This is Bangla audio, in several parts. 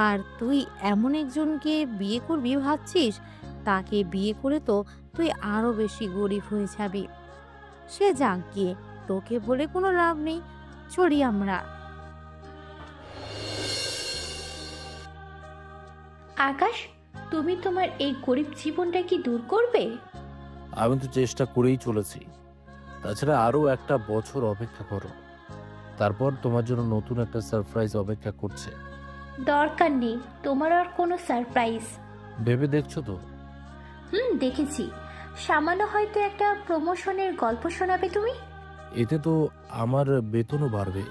আর তুই এমন একজনকে বিয়ে করবি ভাবছিস, তাকে বিয়ে করে তো তুই আরো বেশি গরিব হয়ে যাবি। সে যাক গিয়ে, তোকে বলে কোনো লাভ নেই। চলি আমরা। আকাশ, তুমি তোমার এই গরিব জীবনটা কি দূর করবে? আমি তো চেষ্টা করেই চলেছি। তাছাড়া আরো একটা বছর অপেক্ষা করো, তারপর তোমার জন্য নতুন একটা সারপ্রাইজ অপেক্ষা করছে। দরকার নেই তোমার আর কোনো সারপ্রাইজ। ভেবে দেখছো তো? দেখেছি। সামান্য হয়তো একটা প্রমোশনের গল্প শোনাবে তুমি। এতে তো আমার বেতনও বাড়বে।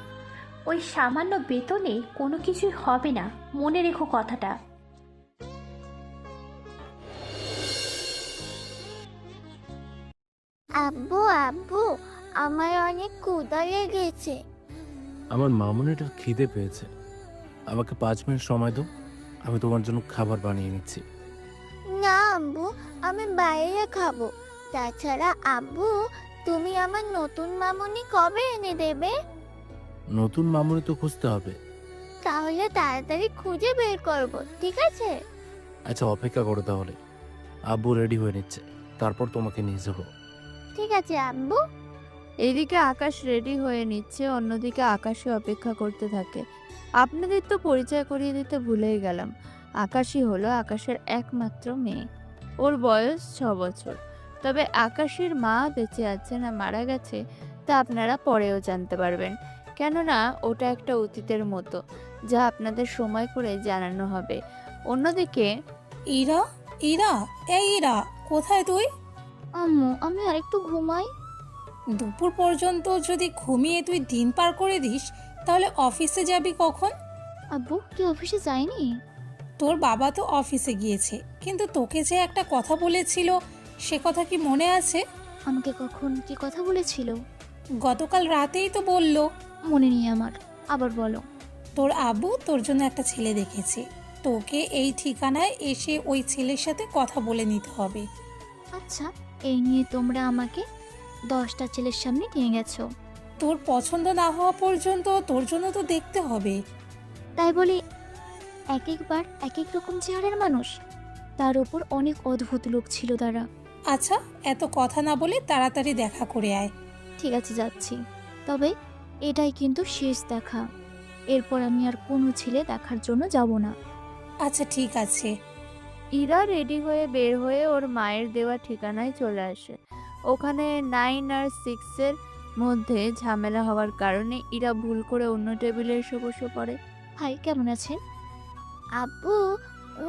ওই সামান্য বেতনে কোনো কিছুই হবে না, মনে রেখো কথাটা। আব্বু আব্বু, আমার অনেক ক্ষুধা লেগেছে। আমার মামুনিটার খিদে পেয়েছে। আমাকে 5 মিনিট সময় দাও, আমি তোমার জন্য খাবার বানিয়ে নিচ্ছি। না আব্বু, আমি বাইরে খাবো। তাছাড়া আব্বু, তুমি আমার নতুন মামুনি কবে এনে দেবে? নতুন মামুনি তো খুঁজতে হবে। তাহলে তাড়াতাড়ি খুঁজে বের করব, ঠিক আছে? আচ্ছা, অপেক্ষা করো তাহলে। আব্বু রেডি হয়ে নিচ্ছে, তারপর তোমাকে নিয়ে যাবো। ঠিক আছে আব্বু। এদিকে আকাশ রেডি হয়ে নিচ্ছে, অন্যদিকে আকাশে অপেক্ষা করতে থাকে। আপনাদের তো পরিচয় করিয়ে দিতে ভুলেই গেলাম। আকাশই হলো আকাশের একমাত্র মেয়ে। ওর বয়স 6 বছর। তবে আকাশের মা বেঁচে আছে না মারা গেছে তা আপনারা পরেও জানতে পারবেন, কেননা ওটা একটা অতীতের মতো, যা আপনাদের সময় করে জানানো হবে। অন্যদিকে ইরা, ইরা, এই ইরা, কোথায় তুই? আম্মু, আমি আরেকটু ঘুমাই। দুপুর পর্যন্ত যদি ঘুমিয়ে তুই দিন পার করে দিস, তাহলে অফিসে যাবি কখন? আব্বু কি অফিসে যায়নি? তোর বাবা তো অফিসে গিয়েছে, কিন্তু তোকে যে একটা কথা বলেছিল, সে কথা কি মনে আছে? আমাকে কখন কি কথা বলেছিল? গতকাল রাতেই তো বলল। মনে নেই আমার, আবার বলো। তোর আব্বু তোর জন্য একটা ছেলে দেখেছে, তোকে এই ঠিকানায় এসে ওই ছেলের সাথে কথা বলে নিতে হবে। আচ্ছা, এই নিয়ে তোমরা আমাকে 10টা ছেলের সামনে নিয়ে গেছো। তোর পছন্দ না হওয়া পর্যন্ত তোর জন্য তো দেখতে হবে। তাই বলি এক একবার এক এক রকম চেহারার মানুষ, তার উপর অনেক অদ্ভুত লোক ছিল তারা। আচ্ছা, এত কথা না বলে তাড়াতাড়ি দেখা করে আয়। ঠিক আছে, যাচ্ছি। তবে এটাই কিন্তু শেষ দেখা। এরপর আমি আর কোনো ছেলে দেখার জন্য যাব না। আচ্ছা ঠিক আছে। ইরা রেডি হয়ে বের হয়ে ওর মায়ের দেওয়া ঠিকানায় চলে আসে। ওখানে 9 আর 6 এর মধ্যে ঝামেলা হওয়ার কারণে ইরা ভুল করে অন্য টেবিলে এসে বসে পড়ে। ভাই কেমন আছেন? আব্বু,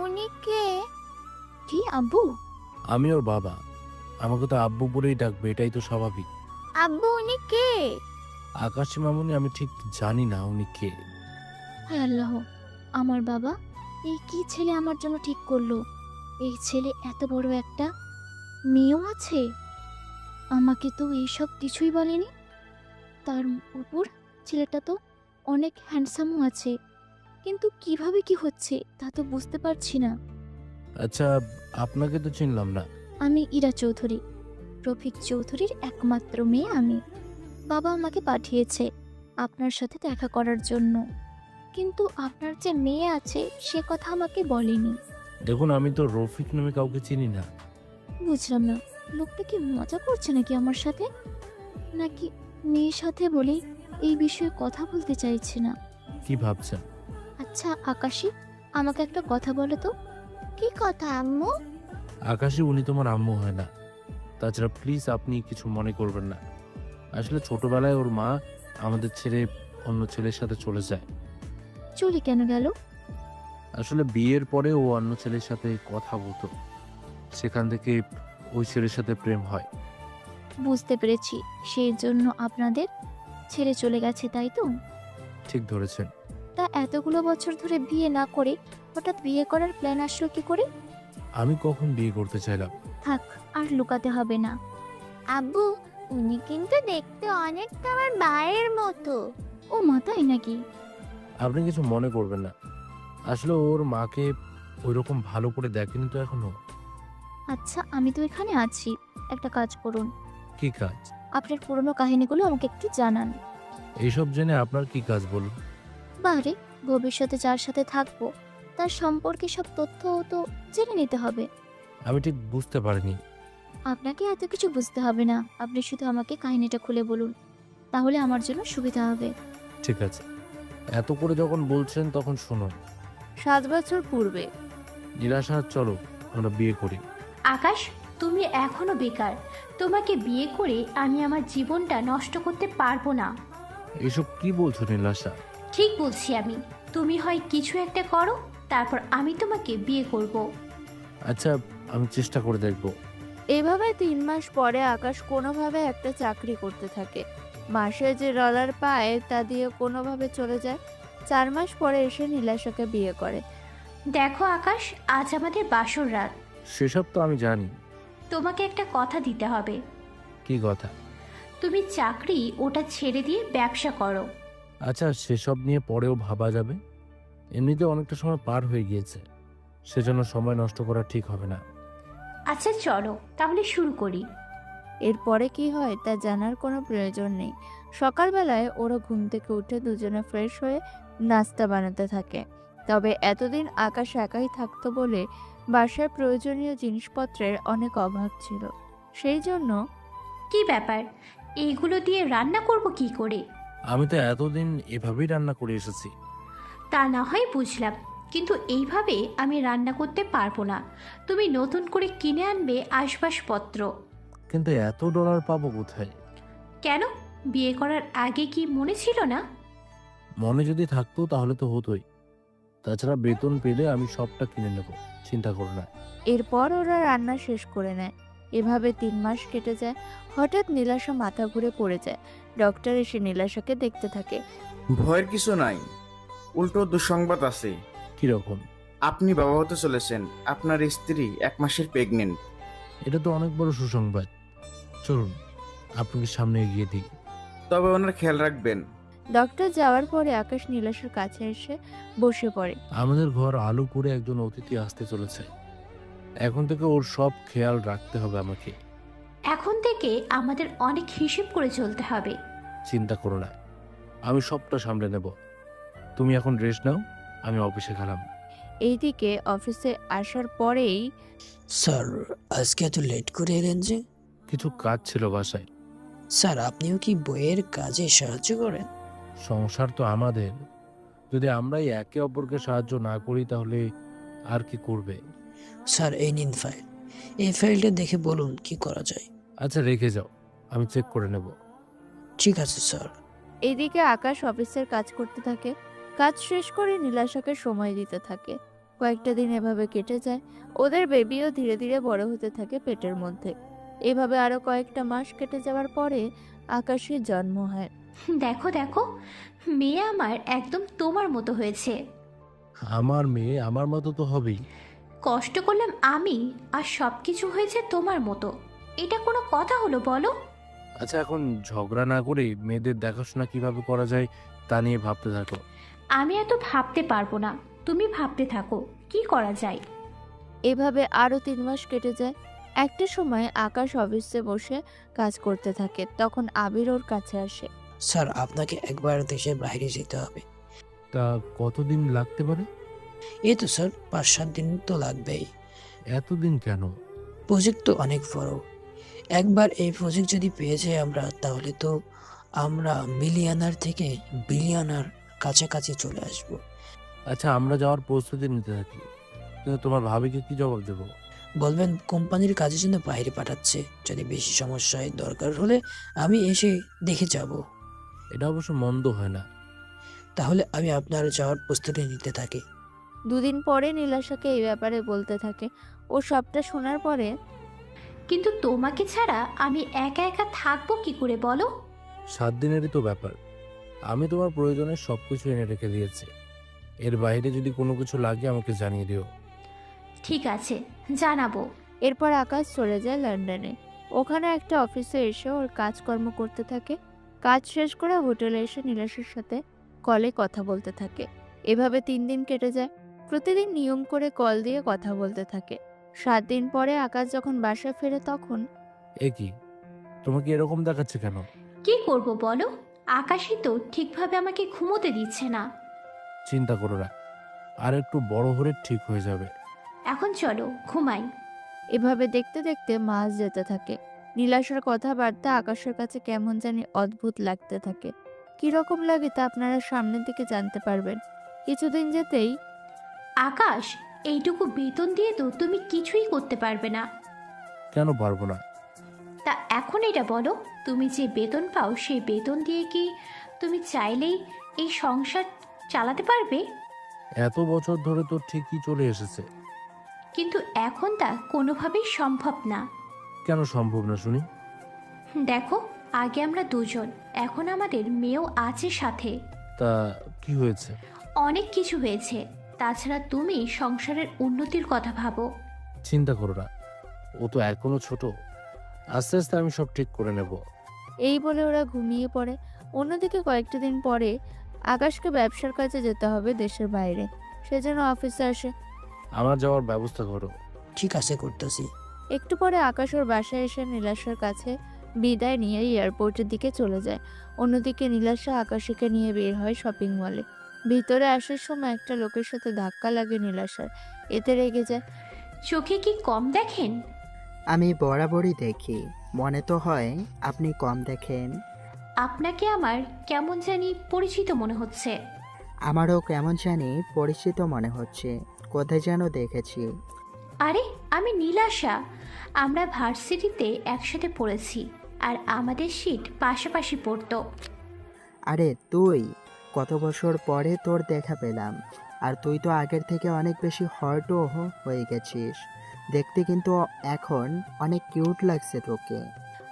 উনি কে? কি আব্বু? আমি ওর বাবা, আমাকে তো আব্বু বলেই ডাকবে, এটাই তো স্বাভাবিক। আব্বু উনি কে? আকাশী মামুনি আমি ঠিক জানি না উনি কে। হায় আল্লাহ, আমার বাবা এই কি ছেলে আমার জন্য ঠিক করলো? এই ছেলে এত বড় একটা মেয়েও আছে, আমাকে তো এইসব কিছুই বলেনি। তার উপর ছেলেটা তো অনেক হ্যান্ডসামও আছে, কিন্তু কিভাবে কি হচ্ছে তা তো বুঝতে পারছি না। আচ্ছা, আপনাকে তো চিনলাম না। আমি ইরা চৌধুরী, রফিক চৌধুরীর একমাত্র মেয়ে আমি। বাবা আমাকে পাঠিয়েছে আপনার সাথে দেখা করার জন্য, কিন্তু আপনার যে মেয়ে আছে সে কথা আমাকে বলেনি। দেখুন, আমি তো রফিক নামে কাউকে চিনি না। বুঝলাম না, লোকটা কি মজা করছে নাকি আমার সাথে, নাকি মেয়ের সাথে বলে এই বিষয়ে কথা বলতে চাইছে না? কি ভাবছেন? আচ্ছা আকাশী, আমাকে একটা কথা বলো তো। কি কথা আম্মু? আকাশী, উনি তোমার আম্মু হয় না। তাছাড়া প্লিজ আপনি কিছু মনে করবেন না। আসলে ছোটবেলায় ওর মা আমাদের ছেড়ে অন্য ছেলের সাথে চলে যায়। চলে কেন গেল? আসলে বিয়ের পরে ও অন্য ছেলের সাথে কথা বলতো, সেখান থেকে ওই ছেলের সাথে প্রেম হয়। বুঝতে পেরেছি, সেই জন্য আপনাদের ছেড়ে চলে গেছে, তাই তো? ঠিক ধরেছেন। তা এতগুলো বছর ধরে বিয়ে না করে হঠাৎ বিয়ে করার প্ল্যান আসলো কি করে? আমি কখন বিয়ে করতে চাইলাম? থাক, আর লুকাতে হবে না। আব্বু, উনি কিন্তু দেখতে অনেকটা আমার ভাইয়ের মতো। ও মা, তাই নাকি? আপনি কিছু মনে করবেন না। আসলে ওর মাকে ওইরকম ভালো করে দেখেনি তো এখনো। আচ্ছা, আমি তো এখানে আছি, একটা কাজ করুন। কি কাজ? আপনার পুরনো কাহিনীগুলো আমাকে একটু জানান। এইসব জেনে আপনার কি কাজ বলুন? বারে, ভবিষ্যতে যার সাথে থাকবো তার সম্পর্কে সব তথ্য তো জেনে নিতে হবে। আমি ঠিক বুঝতে পারিনি। আপনাকে এত কিছু বুঝতে হবে না, আপনি শুধু আমাকে কাহিনীটা খুলে বলুন, তাহলে আমার জন্য সুবিধা হবে। ঠিক আছে, এত করে যখন বলছেন তখন শুনুন। 7 বছর পূর্বে নীলাশা, চলো আমরা বিয়ে করি। আকাশ, তুমি এখনো বেকার। তোমাকে বিয়ে করে আমি আমার জীবনটা নষ্ট করতে পারবো না। এসব কি বলছো নীলাশা? ঠিক বলছি আমি। তুমি হয় কিছু একটা করো, তারপর আমি তোমাকে বিয়ে করব। আচ্ছা, আমি চেষ্টা করে দেখব। এভাবে 3 মাস পরে আকাশ কোনোভাবে একটা চাকরি করতে থাকে। মাসে যে ডলার পায় তা দিয়ে কোনোভাবে চলে যায়। 4 মাস পরে এসে নীলাশাকে বিয়ে করে। দেখো আকাশ, আজ আমাদের বাসর রাত। সেসব তো আমি জানি। তোমাকে একটা কথা দিতে হবে। কি কথা? তুমি চাকরি ওটা ছেড়ে দিয়ে ব্যবসা করো। আচ্ছা, সেসব নিয়ে পরেও ভাবা যাবে। এমনিতে অনেকটা সময় পার হয়ে গিয়েছে, সেজন্য সময় নষ্ট করা ঠিক হবে না। আচ্ছা চলো তাহলে শুরু করি। এরপরে কি হয় তা জানার কোনো প্রয়োজন নেই। সকালবেলায় ওরা ঘুম থেকে উঠে দুজনে ফ্রেশ হয়ে নাস্তা বানাতে থাকে। তবে এতদিন আকাশ একাই থাকতো বলে বাসার প্রয়োজনীয় জিনিসপত্রের অনেক অভাব ছিল। সেই জন্য কি ব্যাপার, এইগুলো দিয়ে রান্না করব কি করে? আমি তো এতদিন এভাবেই রান্না করে এসেছি। তা না হয় বুঝলাম, কিন্তু এইভাবে আমি রান্না করতে পারবো না। তুমি নতুন করে কিনে আনবে আসবাবপত্র। কিন্তু এত ডলার পাবো কোথায়? কেন, বিয়ে করার আগে কি মনে ছিল না? মনে যদি থাকতো তাহলে তো হতোই। তাছাড়া বেতন পেলে আমি সবটা কিনে নেব, চিন্তা করো না। এরপর ওরা রান্না শেষ করে নেয়। এভাবে 3 মাস কেটে যায়। হঠাৎ নীলাশা মাথা ঘুরে পড়ে যায়। ডক্টর এসে নীলাশাকে দেখতে থাকে। ভয়ের কিছু নাই, উল্টো দুঃসংবাদ আছে। কিরকম? আপনি বাবা হতে চলেছেন। আপনার স্ত্রী 1 মাসের প্রেগনেন্ট। এটা তো অনেক বড় সুসংবাদ। চলুন আপনাকে সামনে এগিয়ে দিই। তবে ওনার খেয়াল রাখবেন। ডক্টর যাওয়ার পরে আকাশ নীলাশার কাছে এসে বসে পড়ে। আমাদের ঘর আলো করে একজন অতিথি আসতে চলেছে। এখন থেকে ওর সব খেয়াল রাখতে হবে আমাকে। এখন থেকে আমাদের অনেক হিসেব করে চলতে হবে। চিন্তা করো না, আমি সবটা সামলে নেব। তুমি এখন রেস্ট নাও, আমি অফিসে গেলাম। এইদিকে অফিসে আসার পরেই স্যার, আজকে এত লেট করে এলেন যে? কিছু কাজ ছিল বাসায়। স্যার, আপনিও কি বইয়ের কাজে সাহায্য করেন? সংসার তো আমাদের, যদি আমরাই একে অপরকে সাহায্য না করি তাহলে আর কি করবে? স্যার, এই নিন ফাইল। এই ফাইলটা দেখে বলুন কি করা যায়। আচ্ছা রেখে যাও, আমি চেক করে নেব। ঠিক আছে স্যার। এদিকে আকাশ অফিসের কাজ করতে থাকে। কাজ শেষ করে নীলাশাকে সময় দিতে থাকে। কয়েকটা দিন এভাবে কেটে যায়। ওদের বেবিও ধীরে ধীরে বড় হতে থাকে পেটের মধ্যে। এভাবে আরো কয়েকটা মাস কেটে যাওয়ার পরে আকাশের জন্ম হয়। দেখো দেখো, মেয়ে আমার একদম তোমার মতো হয়েছে। আমার মেয়ে আমার মতো তো হবেই। কষ্ট করলাম আমি, আর সব কিছু হয়েছে তোমার মতো। এটা কোনো কথা হলো বলো? আচ্ছা, এখন ঝগড়া না করে মেয়েদের দেখাশোনা কিভাবে করা যায় তা নিয়ে ভাবতে থাকো। আমি এত ভাবতে পারবো না, তুমি ভাবতে থাকো কি করা যায়। এভাবে আরো 3 মাস কেটে যায়। একটা সময় আকাশ অফিসে বসে কাজ করতে থাকে। তখন আবির ওর কাছে আসে। স্যার, আপনাকে একবার দেশের বাইরে যেতে হবে। তা কতদিন লাগতে পারে? এই তো স্যার, 5-7 দিন তো লাগবেই। এতদিন কেন? প্রজেক্ট তো অনেক বড়। একবার এই প্রজেক্ট যদি পেয়ে যাই আমরা, তাহলে তো আমরা মিলিয়নার থেকে বিলিয়নার কাছাকাছি চলে আসব। আচ্ছা, আমরা যাওয়ার প্রস্তুতি নিতে থাকি, কিন্তু তোমার ভাবিকে কি জবাব দেবো? বলবেন কোম্পানির কাজের জন্য বাইরে পাঠাচ্ছে, যদি বেশি সমস্যা হয় দরকার হলে আমি এসে দেখে যাব। এটা অবশ্য মন্দ হয় না। তাহলে আমি আপনার যাওয়ার প্রস্তুতি নিতে থাকি। 2 দিন পরে নীলাশাকে এই ব্যাপারে বলতে থাকে। ও সবটা শোনার পরে কিন্তু তোমাকে ছাড়া আমি একা একা থাকবো কি করে বলো? 7 দিনেরই তো ব্যাপার। আমি তোমার প্রয়োজনে সবকিছু এনে রেখে দিয়েছি। এর বাইরে যদি কোনো কিছু লাগে আমাকে জানিয়ে দিও। ঠিক আছে, জানাবো। এরপর আকাশ চলে যায় লন্ডনে। ওখানে একটা অফিসে এসে ওর কাজকর্ম করতে থাকে। কাজ শেষ করে হোটেলে এসে নীলাশের সাথে কলে কথা বলতে থাকে। এভাবে 3 দিন কেটে যায়। প্রতিদিন নিয়ম করে কল দিয়ে কথা বলতে থাকে। 7 দিন পরে আকাশ যখন বাসায় ফেরে তখন এ কি, তোমাকে এরকম দেখাচ্ছে কেন? কি করব বলো, আকাশই তো ঠিকভাবে আমাকে ঘুমোতে দিচ্ছে না। চিন্তা করো না, আর একটু বড় হলে ঠিক হয়ে যাবে। এখন চলো ঘুমাই। এভাবে দেখতে দেখতে মাস যেতে থাকে। নীলাশার কথাবার্তা আকাশের কাছে কেমন জানি অদ্ভুত লাগতে থাকে। কিরকম লাগে তা আপনারা সামনের দিকে জানতে পারবেন। কিছুদিন যেতেই আকাশ, এইটুকু বেতন দিয়ে তো তুমি কিছুই করতে পারবে না। কেন পারবো না? তা এখন এটা বলো, তুমি যে বেতন পাও সেই বেতন দিয়ে কি তুমি চাইলেই এই সংসার চালাতে পারবে? এত বছর ধরে তো ঠিকই চলে এসেছে। কিন্তু এখন তা কোনোভাবেই সম্ভব না। কেন সম্ভব না শুনি? দেখো, আগে আমরা দুজন, এখন আমাদের মেয়েও আছে সাথে। তা কি হয়েছে? অনেক কিছু হয়েছে। তাছাড়া তুমি সংসারের উন্নতির কথা ভাবো। চিন্তা করো না, ও তো এখনো ছোট। আস্তে আস্তে আমি সব ঠিক করে নেব। এই বলে ওরা ঘুমিয়ে পড়ে। অন্যদিকে কয়েকটা দিন পরে আকাশকে ব্যবসার কাজে যেতে হবে দেশের বাইরে। সেজন্য অফিসে আসে। আমার যাওয়ার ব্যবস্থা করো। ঠিক আছে, করতেছি। একটু পরে আকাশ ওর বাসায় এসে নীলাশার কাছে বিদায় নিয়ে এয়ারপোর্টের দিকে চলে যায়। অন্যদিকে নীলাশা আকাশীকে নিয়ে বের হয় শপিং মলে। ভিতরে আসার সময় একটা লোকের সাথে ধাক্কা লাগে নীলাশার। এতে রেগে যায়। চোখে কি কম দেখেন? আমি বরাবরই দেখি, মনে তো হয় আপনি কম দেখেন। আপনাকে আমার কেমন জানি পরিচিত মনে হচ্ছে। আমারও কেমন জানি পরিচিত মনে হচ্ছে, কোথায় যেন দেখেছি। আরে, আমি নীলাশা। আমরা ভার্সিটিতে একসাথে পড়েছি, আর আমাদের সিট পাশাপাশি পড়তো। আরে তুই, কত বছর পরে তোর দেখা পেলাম। আর তুই তো আগের থেকে অনেক বেশি হটও হয়ে গেছিস। দেখতে কিন্তু এখন অনেক কিউট লাগছে তোকে।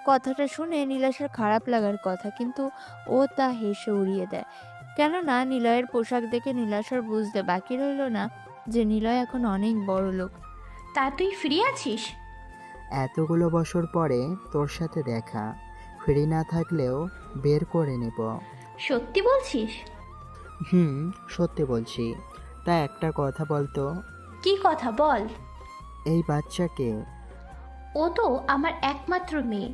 কথাটা শুনে নীলাশার খারাপ লাগার কথা, কিন্তু ও তা হেসে উড়িয়ে দেয়। কেননা নিলয়ের পোশাক দেখে নীলাশার বুঝতে বাকি রইল না যে নিলয় এখন অনেক বড় লোক। তা তুই ফ্রি আছিস? এতগুলো বছর পরে তোর সাথে দেখা, ফ্রি না থাকলেও বের করে নেব। সত্যি বলছিস? হুম, সত্যি বলছি। তা একটা কথা বলতো, কি কথা বল। এই বাচ্চাকে? ও তো আমার একমাত্র মেয়ে।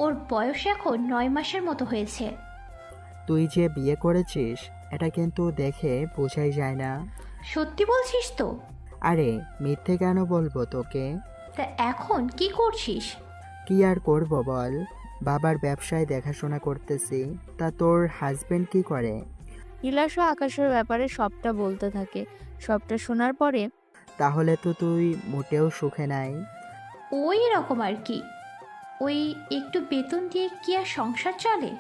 ওর বয়স এখন 9 মাসের মতো হয়েছে। তুই যে বিয়ে করেছিস এটা কিন্তু দেখে বোঝাই যায় না। সত্যি বলছিস তো? আরে মিথ্যে কেন বলবো তোকে? তা এখন কি করছিস? কি আর করব বল, বাবার ব্যবসায় দেখাশোনা করতেছি। তা তোর হাজবেন্ড কি করে? নীলাশা আকাশের ব্যাপারে সবটা বলতে থাকে। সবটা শোনার পরে তাহলে তো তুই মোটেও সুখে নাই। ওই রকম আর কি। ওই একটু বেতন দিয়ে কি আর সংসার চলে?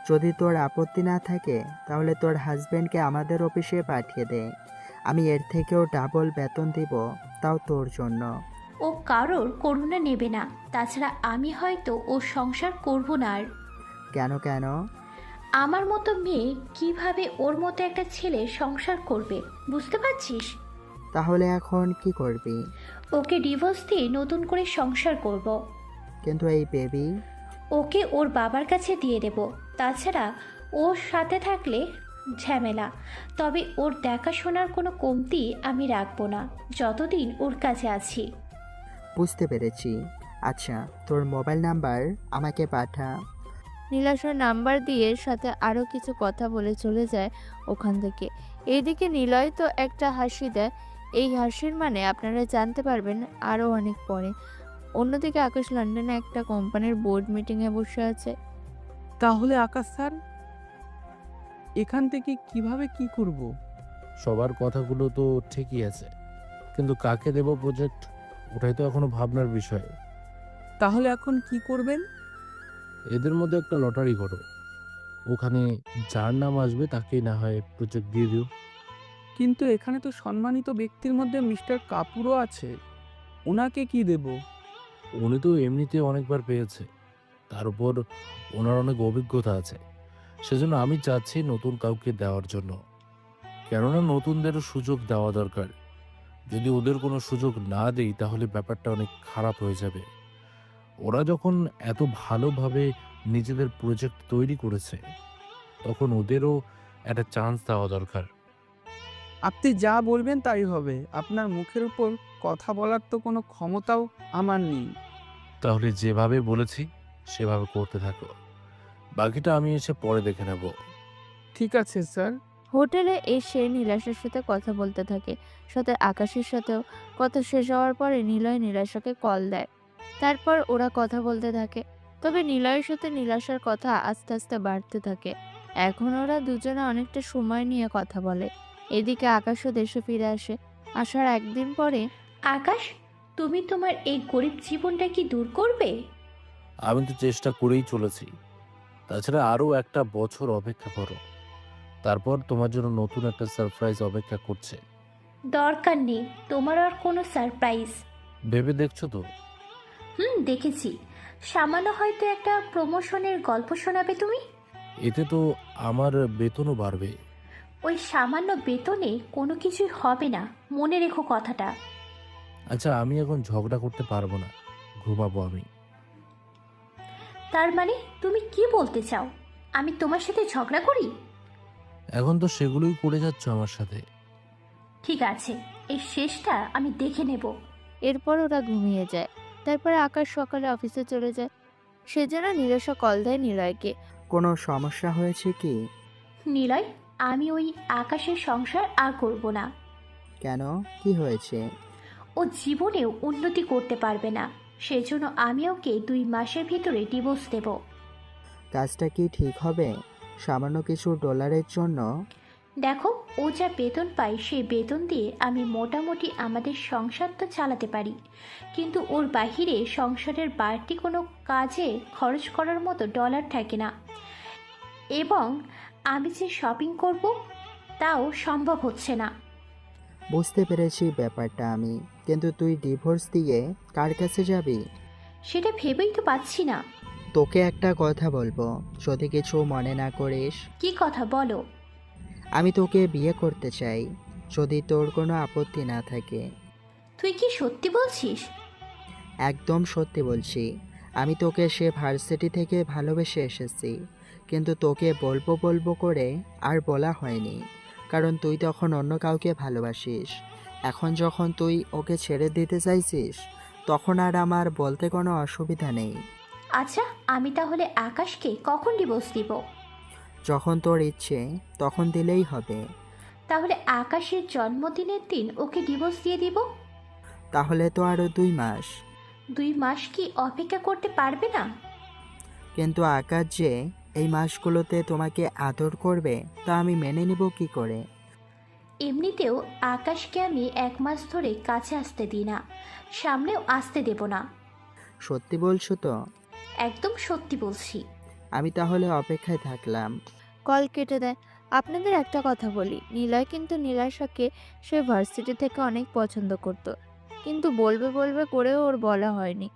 যদি তোর আপত্তি না থাকে তাহলে তোর হাজবেন্ডকে আমাদের অফিসে পাঠিয়ে দে। আমি এর থেকেও ডাবল বেতন দিব, তাও তোর জন্য। ও কারোর করুণা নেবে না। তাছাড়া আমি হয়তো ও সংসার করব না আর। কেন কেন? আমার মতো মেয়ে কিভাবে ওর মতো একটা ছেলে সংসার করবে, বুঝতে পারছিস? তাহলে এখন কি করবি? ওকে ডিভোর্স দিয়ে নতুন করে সংসার করব। কিন্তু এই বেবি? ওকে ওর বাবার কাছে দিয়ে দেব। তাছাড়া ওর সাথে থাকলে ঝামেলা। তবে ওর দেখাশোনার কোনো কমতি আমি রাখবো না যতদিন ওর কাছে আছি। বুঝতে পেরেছি। আচ্ছা, তোর মোবাইল নাম্বার আমাকে পাঠা। নীলাশার নাম্বার দিয়ে সাথে আরও কিছু কথা বলে চলে যায় ওখান থেকে। এইদিকে নিলয় তো একটা হাসি দেয়। এই হাসির মানে আপনারা জানতে পারবেন আরও অনেক পরে। অন্যদিকে আকাশ লন্ডনে একটা কোম্পানির বোর্ড মিটিংয়ে বসে আছে। তাহলে আকাশ স্যার, এখান থেকে কিভাবে কি করব? সবার কথাগুলো তো ঠিকই আছে, কিন্তু কাকে দেব প্রজেক্ট, ওটাই তো এখনো ভাবনার বিষয়। তাহলে এখন কি করবেন? এদের মধ্যে একটা লটারি করো, ওখানে যার নাম আসবে তাকেই না হয় প্রজেক্ট দিয়ে দিও। কিন্তু এখানে তো সম্মানিত ব্যক্তির মধ্যে মিস্টার কাপুরও আছে, ওনাকে কি দেব? উনি তো এমনিতে অনেকবার পেয়েছে, তার উপর ওনার অনেক অভিজ্ঞতা আছে। সেজন্য আমি চাচ্ছি নতুন কাউকে দেওয়ার জন্য, কেননা নতুনদেরও সুযোগ দেওয়া দরকার। যদি ওদের কোনো সুযোগ না দেই তাহলে ব্যাপারটা অনেক খারাপ হয়ে যাবে। ওরা যখন এত ভালোভাবে নিজেদের প্রজেক্ট তৈরি করেছে, তখন ওদেরও একটা চান্স দেওয়া দরকার। আপনি যা বলবেন তাই হবে। আপনার মুখের উপর কথা বলার তো কোনো ক্ষমতাও আমার নেই। তাহলে যেভাবে বলেছি সেভাবে করতে থাকো, বাকিটা আমি এসে পরে দেখে নেব। ঠিক আছে স্যার, হোটেলে এসে নীলাশার সাথে কথা বলতে থাকে, সাথে আকাশের সাথেও। কথা শেষ হওয়ার পরে নিলয় নীলাশাকে কল দেয়। তারপর ওরা কথা বলতে থাকে। তবে নিলয়ের সাথে নীলাশার কথা আস্তে আস্তে বাড়তে থাকে। এখন ওরা দুজনে অনেকটা সময় নিয়ে কথা বলে। এদিকে আকাশও দেশে ফিরে আসে। আসার একদিন পরে আকাশ, তুমি তোমার এই গরিব জীবনটা কি দূর করবে? আমি তো চেষ্টা করেই চলেছি। তাছাড়া আরো একটা বছর অপেক্ষা করো, তারপর তোমার জন্য নতুন একটা সারপ্রাইজ অপেক্ষা করছে। দরকার নেই তোমার আর কোনো সারপ্রাইজ। ভেবে দেখছো তো? দেখেছি। সামান্য হয়তো একটা প্রমোশনের গল্প শোনাবে তুমি। এতে তো আমার বেতনও বাড়বে। ওই সামান্য বেতনে কোনো কিছুই হবে না, মনে রেখো কথাটা। আচ্ছা, আমি এখন ঝগড়া করতে পারবো না, ঘুমাবো আমি। তার মানে তুমি কি বলতে চাও? আমি তোমার সাথে ঝগড়া করি? এখন তো সেগুলোই করে যাচ্ছ আমার সাথে। ঠিক আছে, এই শেষটা আমি দেখে নেব। এরপর ওরা ঘুমিয়ে যায়। তারপরে আকাশ সকালে অফিসে চলে যায়। সেজন্য নীলাশা কল দেয় নিলয়কে। কোনো সমস্যা হয়েছে কি? নিলয়, আমি ওই আকাশের সংসার আর করব না। কেন, কি হয়েছে? ও জীবনেও উন্নতি করতে পারবে না, সেজন্য আমি ওকে 2 মাসের ভিতরে ডিভোর্স দেব। কাজটা কি ঠিক হবে সামান্য কিছু ডলারের জন্য? দেখো, ও যা বেতন পায় সেই বেতন দিয়ে আমি মোটামুটি আমাদের সংসার তো চালাতে পারি, কিন্তু ওর বাহিরে সংসারের বাড়তি কোনো কাজে খরচ করার মতো ডলার থাকে না। এবং আমি যে শপিং করব তাও সম্ভব হচ্ছে না। বুঝতে পেরেছি ব্যাপারটা আমি, কিন্তু তুই ডিভোর্স দিয়ে কার কাছে যাবি? সেটা ভেবেই তো পাচ্ছি না। তোকে একটা কথা বলবো, যদি কিছু মনে না করিস। কি কথা বলো? আমি তোকে বিয়ে করতে চাই, যদি তোর কোনো আপত্তি না থাকে। তুই কি সত্যি বলছিস? একদম সত্যি বলছি। আমি তোকে সে ভার্সিটি থেকে ভালোবেসে এসেছি, কিন্তু তোকে বলবো বলবো করে আর বলা হয়নি, কারণ তুই তখন অন্য কাউকে ভালোবাসিস। এখন যখন তুই ওকে ছেড়ে দিতে চাইছিস, তখন আর আমার বলতে কোনো অসুবিধা নেই। আচ্ছা, আমি তাহলে আকাশকে কখন ডিভোর্স দিব? যখন তোর ইচ্ছে তখন দিলেই হবে। তাহলে আকাশের জন্মদিনের দিন ওকে ডিভোর্স দিয়ে দিব। তাহলে তো আরও 2 মাস। 2 মাস কি অপেক্ষা করতে পারবে না? কিন্তু আকাশ যে এই মাসগুলোতে তোমাকে আদর করবে, তা আমি মেনে নিব কি করে? এমনিতেও আকাশকে আমি 1 মাস ধরে কাছে আসতে দিই না, সামনেও আসতে দেব না। সত্যি বলছো তো? একদম সত্যি বলছি। আমি তাহলে অপেক্ষায় থাকলাম। কল কেটে দেয়। আপনাদের একটা কথা বলি, নিলয় কিন্তু নীলাশাকে সে ভার্সিটি থেকে অনেক পছন্দ করত, কিন্তু বলবে বলবে করেও ওর বলা হয়নি।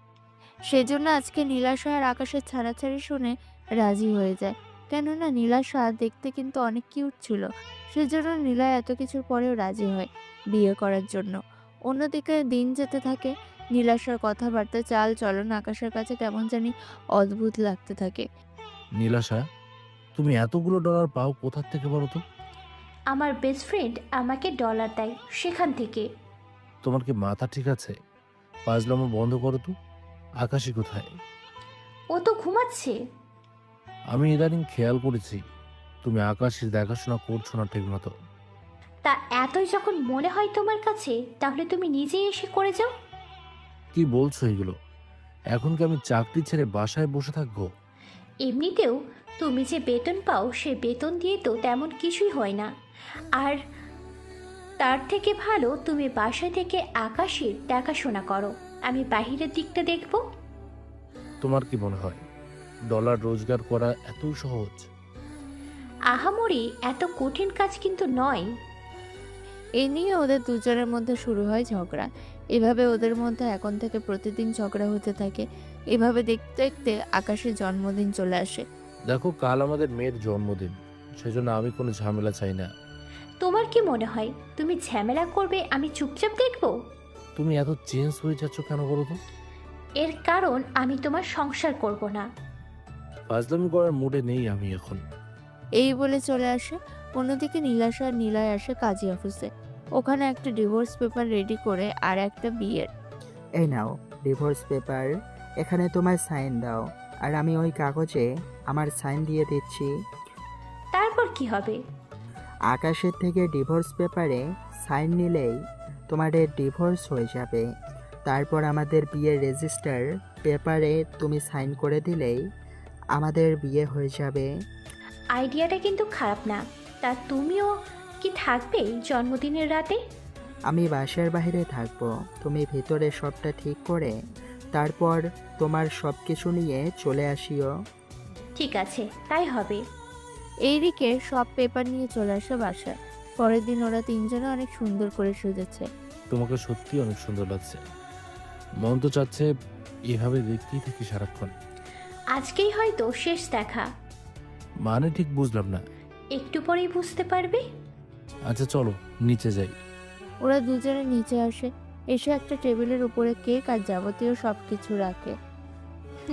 সেজন্য আজকে নীলাশা আর আকাশের ছাড়াছাড়ি শুনে রাজি হয়ে যায়। কেননা নীলাশা দেখতে কিন্তু অনেক কিউট ছিল। সেজন্য নীলয় এত কিছুর পরেও রাজি হয় বিয়ে করার জন্য। অন্যদিকে দিন যেতে থাকে। নীলাশার কথাবার্তা, চাল চলন আকাশের কাছে কেমন জানি অদ্ভুত লাগতে থাকে। নীলাশা, তুমি এতগুলো ডলার পাও কোথা থেকে বলো তো? আমার বেস্ট ফ্রেন্ড আমাকে ডলার দেয়, সেখান থেকে। তোমার কি মাথা ঠিক আছে? পাজলামো বন্ধ করো তো। আকাশই কোথায়? ও তো ঘুমাচ্ছে। আমি ইদানিং খেয়াল করেছি তুমি আকাশের দেখাশোনা করছো না ঠিক মতো। তা এতই যখন মনে হয় তোমার কাছে, তাহলে তুমি নিজেই এসে করে যাও। কি বলছো এগুলো? এখন কি আমি চাকরি ছেড়ে বাসায় বসে থাকবো? এমনিতেও তুমি যে বেতন পাও সে বেতন দিয়ে তো তেমন কিছুই হয় না। আর তার থেকে ভালো তুমি বাসায় থেকে আকাশের দেখাশোনা করো, আমি বাহিরের দিকটা দেখব। তোমার কি মনে হয় ডলার রোজগার করা এতই সহজ? আহামরি এত কঠিন কাজ কিন্তু নয়। এ নিয়ে ওদের দুজনের মধ্যে শুরু হয় ঝগড়া। এভাবে ওদের মধ্যে এখন থেকে প্রতিদিন ঝগড়া হতে থাকে। এভাবে দেখতে দেখতে আকাশের জন্মদিন চলে আসে। দেখো, কাল আমাদের মেয়ের জন্মদিন, সেজন্য আমি কোনো ঝামেলা চাই না। তোমার কি মনে হয় তুমি ঝামেলা করবে আমি চুপচাপ দেখব? তুমি এত চেঞ্জ হয়ে যাচ্ছ কেন বলো তো? এর কারণ আমি তোমার সংসার করব না। ফাজলামি করার মুডে নেই আমি এখন। এই বলে চলে আসে। অন্যদিকে নীলাশা আর নিলয় আসে কাজী অফিসে। ওখানে একটা ডিভোর্স পেপার রেডি করে আর একটা বিয়ের। এই নাও ডিভোর্স পেপার, এখানে তোমার সাইন দাও, আর আমি ওই কাগজে আমার সাইন দিয়ে দিচ্ছি। তারপর কি হবে? আকাশের থেকে ডিভোর্স পেপারে সাইন নিলেই তোমাদের ডিভোর্স হয়ে যাবে। তারপর আমাদের বিয়ের রেজিস্টার পেপারে তুমি সাইন করে দিলেই আমাদের বিয়ে হয়ে যাবে। আইডিয়াটা কিন্তু খারাপ না। তা তুমিও কি থাকবে জন্মদিনের রাতে? আমি বাসার বাইরে থাকবো, তুমি ভিতরে সবটা ঠিক করে তারপর তোমার সব কিছু নিয়ে চলে আসিও। ঠিক আছে, তাই হবে। এইদিকে সব পেপার নিয়ে চলে আসে বাসায়। পরের দিন ওরা তিনজনে অনেক সুন্দর করে সেজেছে। তোমাকে সত্যি অনেক সুন্দর লাগছে। মন তো চাচ্ছে এভাবে দেখতেই থাকি সারাক্ষণ। আজকেই হয়তো শেষ দেখা। মানে ঠিক বুঝলাম না। একটু পরেই বুঝতে পারবে। আচ্ছা চলো নিচে যাই। ওরা দুজনে নিচে আসে, এসে একটা টেবিলের উপরে কেক আর যাবতীয় সবকিছু রাখে।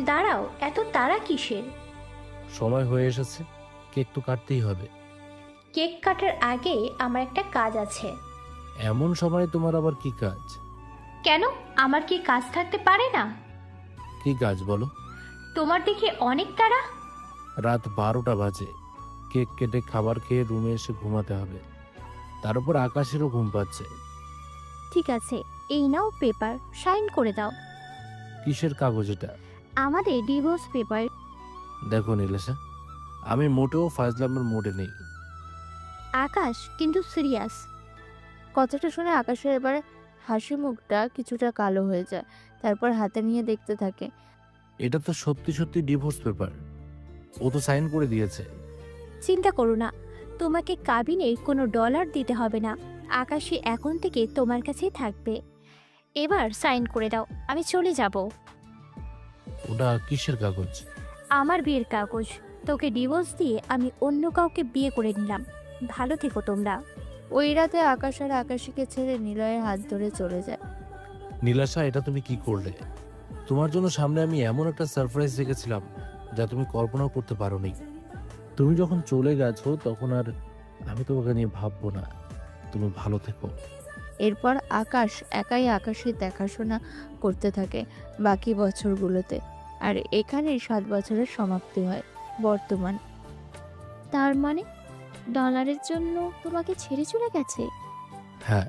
দাঁড়াও, এত তাড়া কিসের? সময় হয়ে এসেছে, কেক তো কাটতেই হবে। কেক কাটার আগে আমার একটা কাজ আছে। এমন সময় তোমার আবার কি কাজ? কেন, আমার কি কাজ থাকতে পারে না? কি কাজ বলো? তোমার দেখে অনেক তাড়া। রাত 12টা বাজে, কেক কেটে খাবার খেয়ে রুমে এসে ঘুমাতে হবে। তার উপর আকাশেরও ঘুম পাচ্ছে। ঠিক আছে, এই নাও পেপার, সাইন করে দাও। কিসের কাগজ এটা? আমাদের ডিভোর্স পেপার। দেখো নীলেশা, আমি মোটেও ফাজলামের মোডে নেই। আকাশ কিন্তু সিরিয়াস। কথাটা শুনে আকাশের এবারে হাসি মুখটা কিছুটা কালো হয়ে যায়। তারপর হাতে নিয়ে দেখতে থাকে। এটা তো সত্যি সত্যি ডিভোর্স পেপার, ও তো সাইন করে দিয়েছে। চিন্তা করো না, তোমাকে কাবিনে কোনো ডলার দিতে হবে না। আকাশী এখন থেকে তোমার কাছেই থাকবে। এবার সাইন করে দাও, আমি চলে যাব। ওটা কিসের কাগজ? আমার বিয়ের কাগজ। তোকে ডিভোর্স দিয়ে আমি অন্য কাউকে বিয়ে করে নিলাম। ভালো থেকো তোমরা। ওই রাতে আকাশ আর আকাশীকে ছেড়ে নিলয়ের হাত ধরে চলে যায়। নীলাশা, এটা তুমি কি করলে? তোমার জন্য সামনে আমি এমন একটা সারপ্রাইজ রেখেছিলাম যা তুমি কল্পনাও করতে পারোনি। তুমি যখন চলে গেছো তখন আর আমি তোমাকে নিয়ে ভাববো না। তুমি ভালো থেকো। এরপর আকাশ একাই আকাশের দেখাশোনা করতে থাকে বাকি বছরগুলোতে। আর এখানেই 7 বছরের সমাপ্তি হয় বর্তমান। তার মানে ডলারের জন্য তোমাকে ছেড়ে চলে গেছে? হ্যাঁ,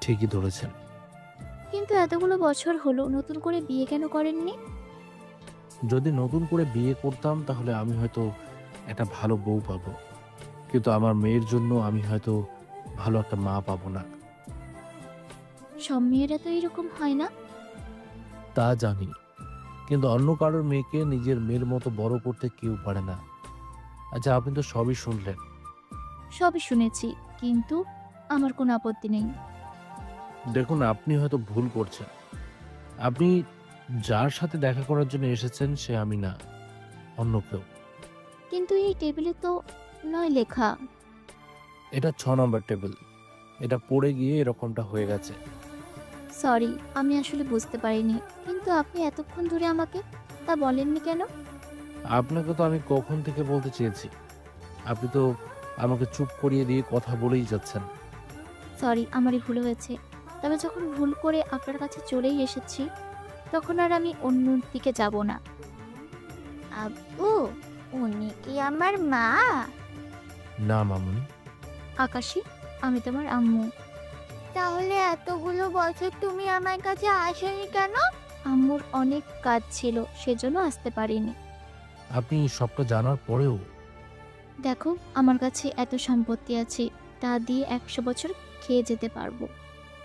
ঠিকই ধরেছেন। কিন্তু এতগুলো বছর হলো, নতুন করে বিয়ে কেন করেননি? যদি নতুন করে বিয়ে করতাম তাহলে আমি হয়তো একটা ভালো বউ পাবো, কিন্তু আমার মেয়ের জন্য আমি হয়তো ভালো একটা মা পাবো না। সব মেয়েরা তো এরকম হয় না। তা জানি, কিন্তু অন্য কারোর মেয়েকে নিজের মেয়ের মতো বড় করতে কেউ পারে না। আচ্ছা, আপনি তো সবই শুনলেন। সবই শুনেছি, কিন্তু আমার কোনো আপত্তি নেই। দেখুন, আপনি হয়তো ভুল করছেন। আপনি যার সাথে দেখা করার জন্য এসেছেন সে আমি না, অন্য কেউ। কিন্তু এই টেবিলে তো নয় লেখা। এটা 6 নম্বর টেবিল। এটা পড়ে গিয়ে এরকমটা হয়ে গেছে। সরি, আমি আসলে বুঝতে পারিনি। কিন্তু আপনি এতক্ষণ ধরে আমাকে তা বলেননি কেন? আপনাকে তো আমি কখন থেকে বলতে চেয়েছি, আপনি তো আমাকে চুপ করিয়ে দিয়ে কথা বলেই যাচ্ছেন। সরি, আমারই ভুল হয়েছে। তবে যখন ভুল করে আপনার কাছে চলেই এসেছি, তখন আর আমি অন্য দিকে যাব না। আব্বু, উনি কি আমার মা? না মামুনি। আকাশী, আমি তোমার আম্মু। তাহলে এতগুলো বছর তুমি আমার কাছে আসোনি কেন? আম্মুর অনেক কাজ ছিল, সেজন্য আসতে পারিনি। আপনি সবটা জানার পরেও? দেখো, আমার কাছে এত সম্পত্তি আছে, তা দিয়ে 100 বছর খেয়ে যেতে পারবো।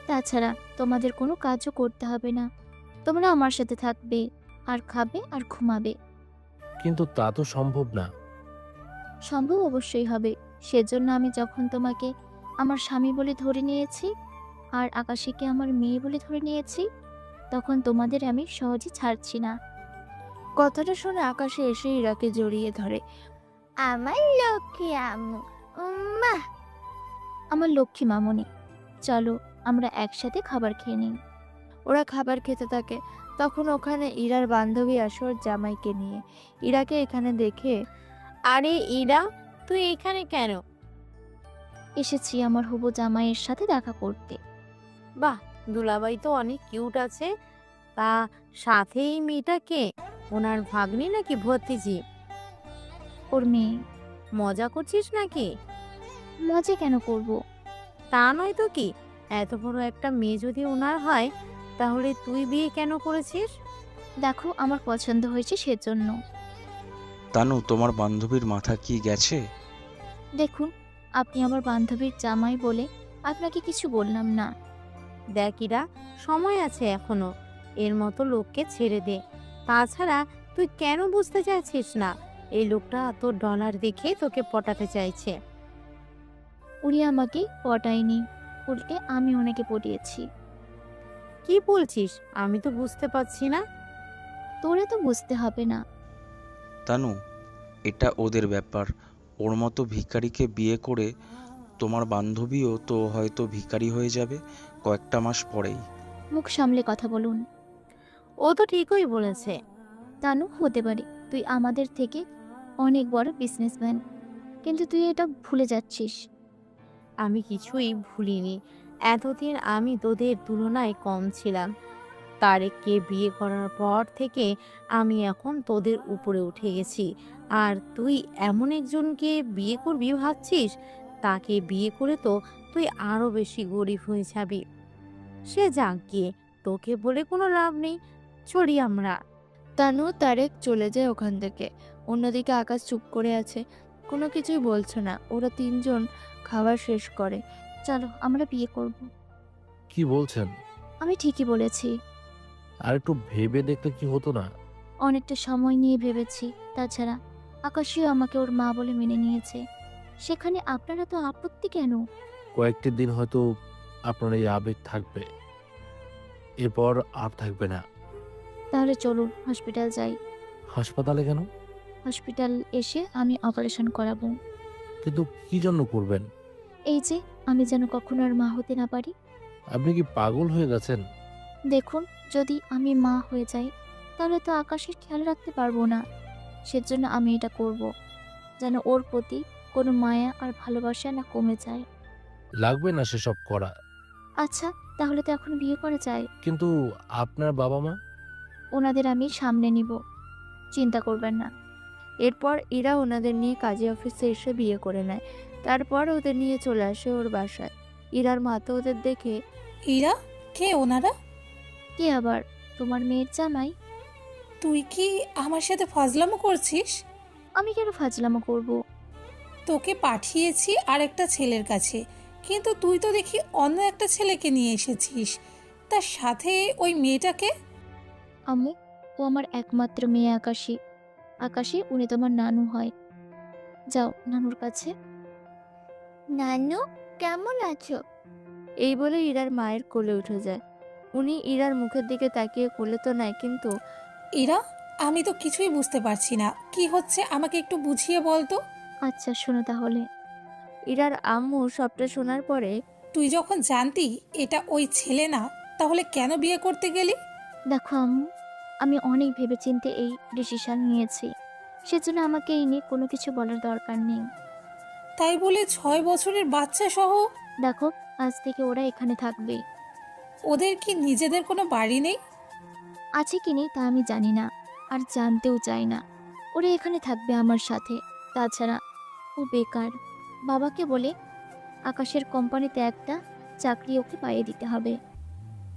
তাছাড়া তোমাদের কোনো কাজও করতে হবে না। তোমরা আমার সাথে থাকবে, আর খাবে আর ঘুমাবে। কিন্তু তা তো সম্ভব না। সম্ভব অবশ্যই হবে। সেজন্য আমি যখন তোমাকে আমার স্বামী বলে ধরে নিয়েছি আর আকাশীকে আমার মেয়ে বলে ধরে নিয়েছি, তখন তোমাদের আমি সহজে ছাড়ছি না। কথাটা শুনে আকাশে এসে ইরাকে জড়িয়ে ধরে। আমার লক্ষ্মী আম্মু, উম্মা। আমার লক্ষ্মী মামনি, চলো আমরা একসাথে খাবার খেয়ে নিই। ওরা খাবার খেতে থাকে। তখন ওখানে ইরার বান্ধবী আসে ওর জামাইকে নিয়ে। ইরাকে এখানে দেখে, আরে ইরা, তুই এখানে কেন? এসেছি আমার হবু জামাইয়ের সাথে দেখা করতে। বাহ, দুলাভাই তো অনেক কিউট আছে। তা সাথে এই মেয়েটা কে? ওনার ভাগ্নি নাকি ভতিজি? ওর মেয়ে। মজা করছিস নাকি? মজা কেন করব? তা নয় তো কি, এত বড় একটা মেয়ে যদি ওনার হয় তাহলে তুই বিয়ে কেন করেছিস? দেখো, আমার পছন্দ হয়েছে সেজন্য। তানু, তোমার বান্ধবীর মাথা কি গেছে? দেখুন, আপনি আমার বান্ধবীর জামাই বলে আপনাকে কিছু বললাম না। দেখ ইরা, সময় আছে এখনো, এর মতো লোককে ছেড়ে দে। তাছাড়া তুই কেন বুঝতে চাইছিস না এই লোকটা তোর ডলার দেখে তোকে পটাতে চাইছে? উনি আমাকে পটায়নি, উল্টে আমি ওনাকে পটিয়েছি। কি বলছিস? আমি তো বুঝতে পারছি না। তোরে তো বুঝতে হবে না। তানু, এটা ওদের ব্যাপার। ওর মতো ভিখারিকে বিয়ে করে তোমার বান্ধবীও তো হয়তো ভিখারি হয়ে যাবে কয়েকটা মাস পরেই। মুখ সামলে কথা বলুন। ও তো ঠিকই বলেছে। তানু, হতে পারে তুই আমাদের থেকে অনেক বড় বিজনেসম্যান, কিন্তু তুই এটা ভুলে যাচ্ছিস। আমি কিছুই ভুলিনি। এতদিন আমি তোদের তুলনায় কম ছিলাম। তারেককে বিয়ে করার পর থেকে আমি এখন তোদের উপরে উঠে গেছি। আর তুই এমন একজনকে বিয়ে করবি ভাবছিস? তাকে বিয়ে করে তো তুই আরো বেশি গরিব হয়ে যাবি। সে যাক গিয়ে, তোকে বলে কোনো লাভ নেই। চলি আমরা। তানু তারেক চলে যায় ওখান থেকে। অন্যদিকে আকাশ চুপ করে আছে, কোনো কিছুই বলছে না। ওরা তিনজন খাবার শেষ করে। চলো, আমরা বিয়ে করব। কি বলছেন? আমি ঠিকই বলেছি। আর একটু ভেবে দেখলে কি হতো না? অনেকটা সময় নিয়ে ভেবেছি। তাছাড়া আকাশীও আমাকে ওর মা বলে মেনে নিয়েছে। সেখানে আপনারা তো আপত্তি কেন? কয়েকটি দিন হয়তো আপনার এই আবেগ থাকবে, এরপর আর থাকবে না। তাহলে চলুন হসপিটাল যাই। হাসপাতালে কেন? হসপিটাল এসে আমি অপারেশন করাবো। কিন্তু কি জন্য করবেন? এই যে, আমি যেন কখনো আর মা হতে না পারি। আপনি কি পাগল হয়ে গেছেন? দেখুন, যদি আমি মা হয়ে যাই তাহলে তো আকাশের খেয়াল রাখতে পারবো না। সেজন্য আমি এটা করব, যেন ওর প্রতি কোনো মায়া আর ভালোবাসা না কমে যায়। লাগবে না সেসব করা। আচ্ছা, তাহলে তো এখন বিয়ে করা যায়। কিন্তু আপনার বাবা মা? ওনাদের আমি সামনে নিব, চিন্তা করবেন না। এরপর ইরা ওনাদের নিয়ে কাজী অফিসে এসে বিয়ে করে নেয়। তারপর ওদের নিয়ে চলে আসে ওর বাসায়। ইরার মা তো ওদের দেখে, ইরা, কে ওনারা? কে আবার? তোমার মেয়ের জামাই। তুই কি আমার সাথে ফাজলামো করছিস? আমি কেন ফাজলামো করব? তোকে পাঠিয়েছি আরেকটা ছেলের কাছে, কিন্তু তুই তো দেখি অন্য একটা ছেলেকে নিয়ে এসেছিস। তার সাথে ওই মেয়েটাকে? আম্মু, ও আমার একমাত্র মেয়ে আকাশী। আকাশী, উনি তোমার নানু হয়। যাও নানুর কাছে। নানু কেমন আছো? এই বলে ইরার মায়ের কোলে উঠে যায়। উনি ইরার মুখের দিকে তাকিয়ে কোলে তো নেয়, কিন্তু ইরা, আমি তো কিছুই বুঝতে পারছি না কি হচ্ছে, আমাকে একটু বুঝিয়ে বল তো। আচ্ছা শোনো তাহলে। ইরার আম্মু সবটা শোনার পরে, তুই যখন জানতি এটা ওই ছেলে না, তাহলে কেন বিয়ে করতে গেলি? দেখো আম্মু, আমি অনেক ভেবেচিন্তে এই ডিসিশন নিয়েছি। সেজন্য আমাকে এই নিয়ে কোনো কিছু বলার দরকার নেই। তাই বলে 6 বছরের বাচ্চা সহ? দেখো, আজ থেকে ওরা এখানে থাকবে। ওদের কি নিজেদের কোনো বাড়ি নেই? আছে কি নেই তা আমি জানি না, আর জানতেও চাই না। ওরা এখানে থাকবে আমার সাথে। তাছাড়া ও বেকার। বাবাকে বলে আকাশের কোম্পানিতে একটা চাকরি ওকে পাইয়ে দিতে হবে।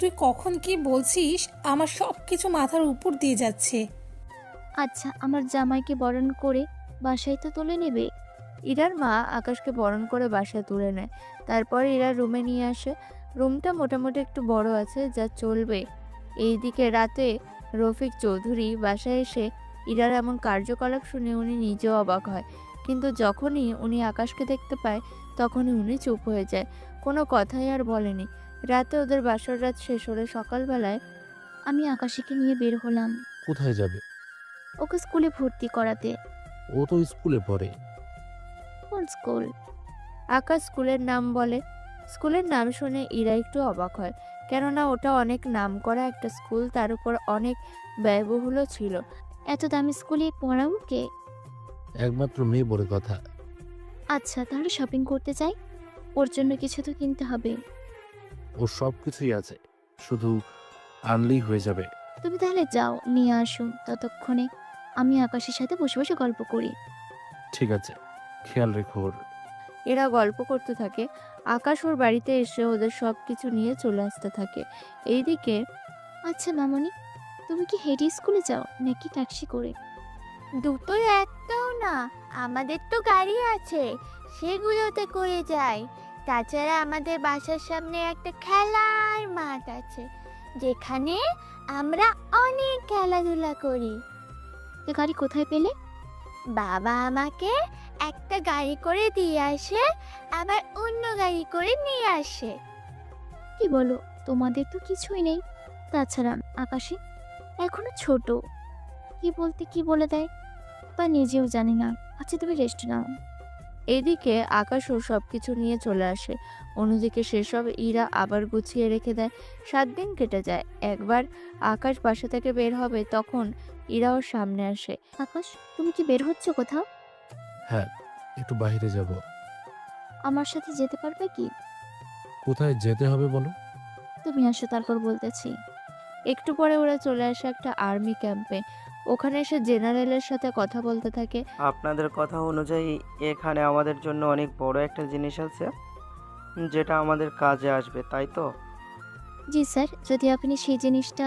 তুই কখন কি বলছিস, আমার সব কিছু মাথার উপর দিয়ে যাচ্ছে। আচ্ছা, আমার জামাইকে বরণ করে বাসায় তো তুলে নেবে। ইরার মা আকাশকে বরণ করে বাসায় তুলে নেয়। তারপর ইরা রুমে নিয়ে আসে। রুমটা মোটামুটি একটু বড় আছে, যা চলবে। এইদিকে রাতে রফিক চৌধুরী বাসায় এসে ইরার এমন কার্যকলাপ শুনে উনি নিজেও অবাক হয়। কিন্তু যখনই উনি আকাশকে দেখতে পায় তখনই উনি চুপ হয়ে যায়, কোনো কথাই আর বলেনি। রাতে ওদের বাসর রাত শেষ হলে সকালবেলায় আমি আকাশীকে নিয়ে বের হলাম কোথায় যাবে? ওকে স্কুলে ভর্তি করাতে। ও তো স্কুলে পড়ে। কোন স্কুল? আকাশ স্কুলের নাম বলে। স্কুলের নাম শুনে ইরা একটু অবাক হয়, কেননা ওটা অনেক নামকরা একটা স্কুল, তার উপর অনেক ব্যয়বহুলও ছিল। এত দামি স্কুলে পড়াও কে? একমাত্র মেয়ে বলে কথা। আচ্ছা, তাহলে শপিং করতে যাই। ওর জন্য কিছু তো কিনতে হবে। ওর সব কিছুই আছে, শুধু আনলেই হয়ে যাবে। তুমি তাহলে যাও, নিয়ে আসুন। ততক্ষণে আমি আকাশের সাথে বসে বসে গল্প করি। ঠিক আছে, খেয়াল রেখো ওর। এরা গল্প করতে থাকে। আকাশ ওর বাড়িতে এসে ওদের সব কিছু নিয়ে চলে আসতে থাকে। এইদিকে আচ্ছা মামনি, তুমি কি হেঁটে স্কুলে যাও নাকি ট্যাক্সি করে? দুটোই একটাও না, আমাদের তো গাড়ি আছে, সেগুলোতে করে যাই। তাছাড়া আমাদের বাসার সামনে একটা খেলার মাঠ আছে, যেখানে আমরা অনেক খেলাধুলা করি। তো গাড়ি কোথায় পেলে? বাবা আমাকে একটা গাড়ি করে দিয়ে আসে, আবার অন্য গাড়ি করে নিয়ে আসে। কি বলো, তোমাদের তো কিছুই নেই। তাছাড়া আকাশে এখনো ছোট, কি বলতে কি বলে দেয় তা নিজেও জানি না। আচ্ছা তুমি রেস্ট নাও। এদিকে আকাশও সবকিছু নিয়ে চলে আসে। অন্যদিকে সেসব ইরা আবার গুছিয়ে রেখে দেয়। 7 দিন কেটে যায়। একবার আকাশ বাসা থেকে বের হবে, তখন ইরা ওর সামনে আসে। আকাশ, তুমি কি বের হচ্ছ কোথাও? হ্যাঁ, একটু বাইরে যাব। আমার সাথে যেতে পারবে কি? কোথায় যেতে হবে বলো? তুমি আসো, তারপর বলতেছি। একটু পরে ওরা চলে আসে একটা আর্মি ক্যাম্পে। ওখানে এসে জেনারেলের সাথে কথা বলতে থাকে। আপনাদের কথা অনুযায়ী এখানে আমাদের জন্য অনেক বড় একটা জিনিস আছে, যেটা আমাদের কাজে আসবে, তাই তো? জি স্যার, যদি আপনি সেই জিনিসটা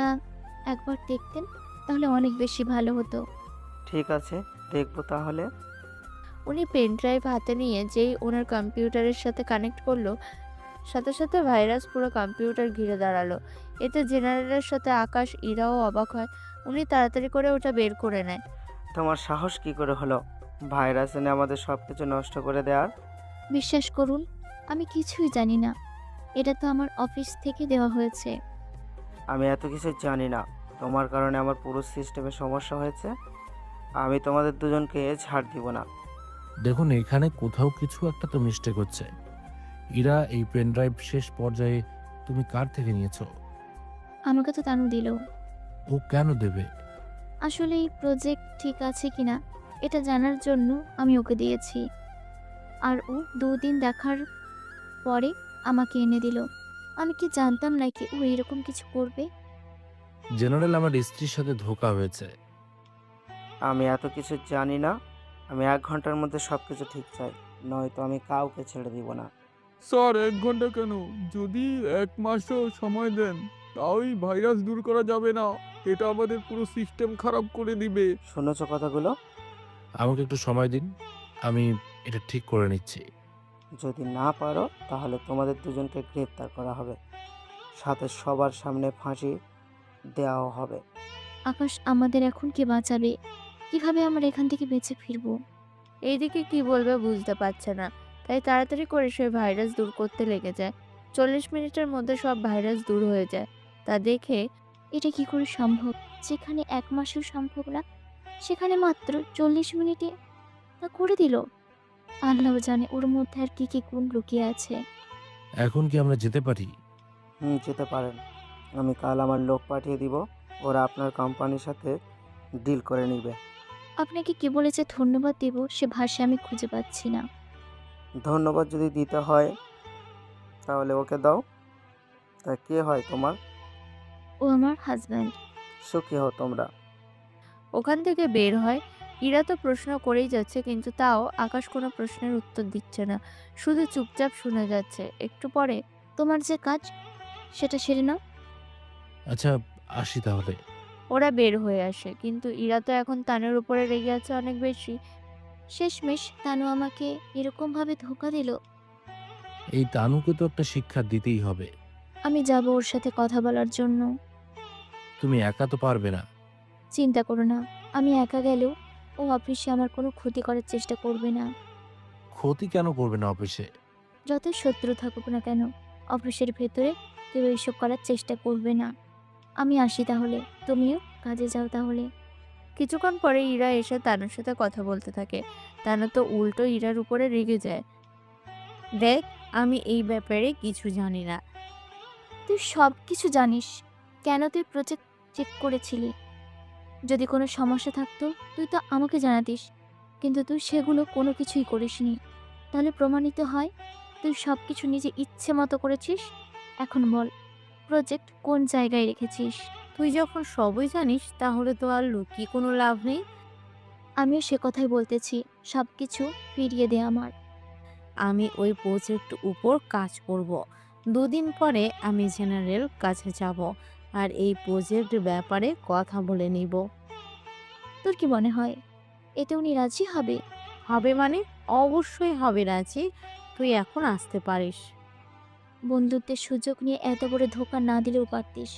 একবার দেখতেন তাহলে অনেক বেশি ভালো হতো। ঠিক আছে, দেখবো তাহলে। উনি পেন ড্রাইভ হাতে নিয়ে যেই ওনার কম্পিউটারের সাথে কানেক্ট করলো, সাথে সাথে ভাইরাস পুরো কম্পিউটার ঘিরে দাঁড়ালো। এতে জেনারেলের সাথে আকাশ, ইরাও অবাক হয়। উনি তাড়াতাড়ি করে ওটা বের করে নেয়। তোমার সাহস কি করে হলো ভাইরাস এনে আমাদের সব কিছু নষ্ট করে দেওয়ার? বিশ্বাস করুন, আমি কিছুই জানি না। এটা তো আমার অফিস থেকে দেওয়া হয়েছে। আমি এত কিছু জানি না। তোমার কারণে আমার পুরো সিস্টেমে সমস্যা হয়েছে। আমি তোমাদের দুজনকে ছাড় দিব না। দেখুন, এখানে কোথাও কিছু একটা তো মিস্টেক হচ্ছে। ইরা, এই পেন ড্রাইভ শেষ পর্যায়ে তুমি কার থেকে নিয়েছো? আমাকে তো তানু দিল। ও কেন দেবে? আসলে এই প্রজেক্ট ঠিক আছে কিনা এটা জানার জন্য আমি ওকে দিয়েছি। আর ও 2 দিন দেখার পরে আমাকে এনে দিল। আমি কি জানতাম নাকি ও এরকম কিছু করবে? জেনারেল, আমার স্ত্রীর সাথে ধোঁকা হয়েছে। আমি এত কিছু জানি না। আমি 1 ঘন্টার মধ্যে সব কিছু ঠিক চাই, নয়তো আমি কাউকে ছেড়ে দিব না। স্যার 1 ঘন্টা কেন, যদি 1 মাসও সময় দেন তাও এই ভাইরাস দূর করা যাবে না। এটা আমাদের পুরো সিস্টেম খারাপ করে দিবে। শুনেছো কথাগুলো? আমাকে একটু সময় দিন, আমি এটা ঠিক করে নিচ্ছি। যদি না পারো তাহলে তোমাদের দুজনকে গ্রেপ্তার করা হবে, সাথে সবার সামনে ফাঁসি দেওয়া হবে। আকাশ, আমাদের এখন কে বাঁচাবে? কিভাবে আমরা এখান থেকে বেঁচে ফিরবো? এইদিকে কি বলবে বুঝতে পারছে না, তাই তাড়াতাড়ি করে সে ভাইরাস দূর করতে লেগে যায়। 40 মিনিটের মধ্যে সব ভাইরাস দূর হয়ে যায়। তা দেখে এটা কি করে সম্ভব? যেখানে 1 মাসেও সম্ভব না, সেখানে মাত্র 40 মিনিটে তা করে দিল। আল্লাহ জানে ওর মধ্যে আর কি কি গুণ লুকিয়ে আছে। এখন কি আমরা যেতে পারি? যেতে পারেন। আমি কাল আমার লোক পাঠিয়ে দিব, ওরা আপনার কোম্পানির সাথে ডিল করে নিবে। আপনাকে কি বলেছে ধন্যবাদ দেব সে ভাষা আমি খুঁজে পাচ্ছি না। ধন্যবাদ যদি দিতে হয় তাহলে ওকে দাও। তা কে হয় তোমার? ও আমার হাজব্যান্ড। সুখী হও তোমরা। ওখান থেকে বের হয়। ইরা তো প্রশ্ন করেই যাচ্ছে, কিন্তু তাও আকাশ কোনো প্রশ্নের উত্তর দিচ্ছে না, শুধু চুপচাপ শুনে যাচ্ছে। একটু পরে তোমার যে কাজ সেটা সেরে নাও। আচ্ছা, আসি তাহলে। ওরা বের হয়ে আসে, কিন্তু ইরা তো এখন তানের উপরে রেগে আছে অনেক বেশি। শেষমেশ তানু আমাকে এরকম ভাবে ধোকা দিল। এই তানুকে তো একটা শিক্ষা দিতেই হবে। আমি যাব ওর সাথে কথা বলার জন্য। তুমি একা তো পারবে না। চিন্তা করো না, আমি একা গেলেও ও অফিসে আমার কোনো ক্ষতি করার চেষ্টা করবে না। ক্ষতি কেন করবে না অফিসে? যত শত্রু থাকুক না কেন, অফিসের ভেতরে কেউ এইসব করার চেষ্টা করবে না। আমি আসি তাহলে, তুমিও কাজে যাও তাহলে। কিছুক্ষণ পরে ইরা এসে তানুর সাথে কথা বলতে থাকে। তানু তো উল্টো ইরার উপরে রেগে যায়। দেখ, আমি এই ব্যাপারে কিছু জানি না। তুই সব কিছু জানিস। কেন তুই প্রজেক্ট চেক করেছিলি? যদি কোনো সমস্যা থাকতো তুই তো আমাকে জানাতিস, কিন্তু তুই সেগুলো কোনো কিছুই করিসনি। তাহলে প্রমাণিত হয় তুই সব কিছু নিজে ইচ্ছে মতো করেছিস। এখন বল, প্রজেক্ট কোন জায়গায় রেখেছিস? তুই যখন সবই জানিস তাহলে তো আর লুকিয়ে কোনো লাভ নেই। আমিও সে কথাই বলতেছি, সব কিছু ফিরিয়ে দে আমার। আমি ওই প্রজেক্ট উপর কাজ করব। 2 দিন পরে আমি জেনারেল কাছে যাব আর এই প্রজেক্ট ব্যাপারে কথা বলে নিব। তোর কি মনে হয় এতে উনি রাজি হবে? হবে মানে? অবশ্যই হবে রাজি। তুই এখন আসতে পারিস। বন্ধুত্বের সুযোগ নিয়ে এত বড় ধোঁকা না দিলেও পারতিস।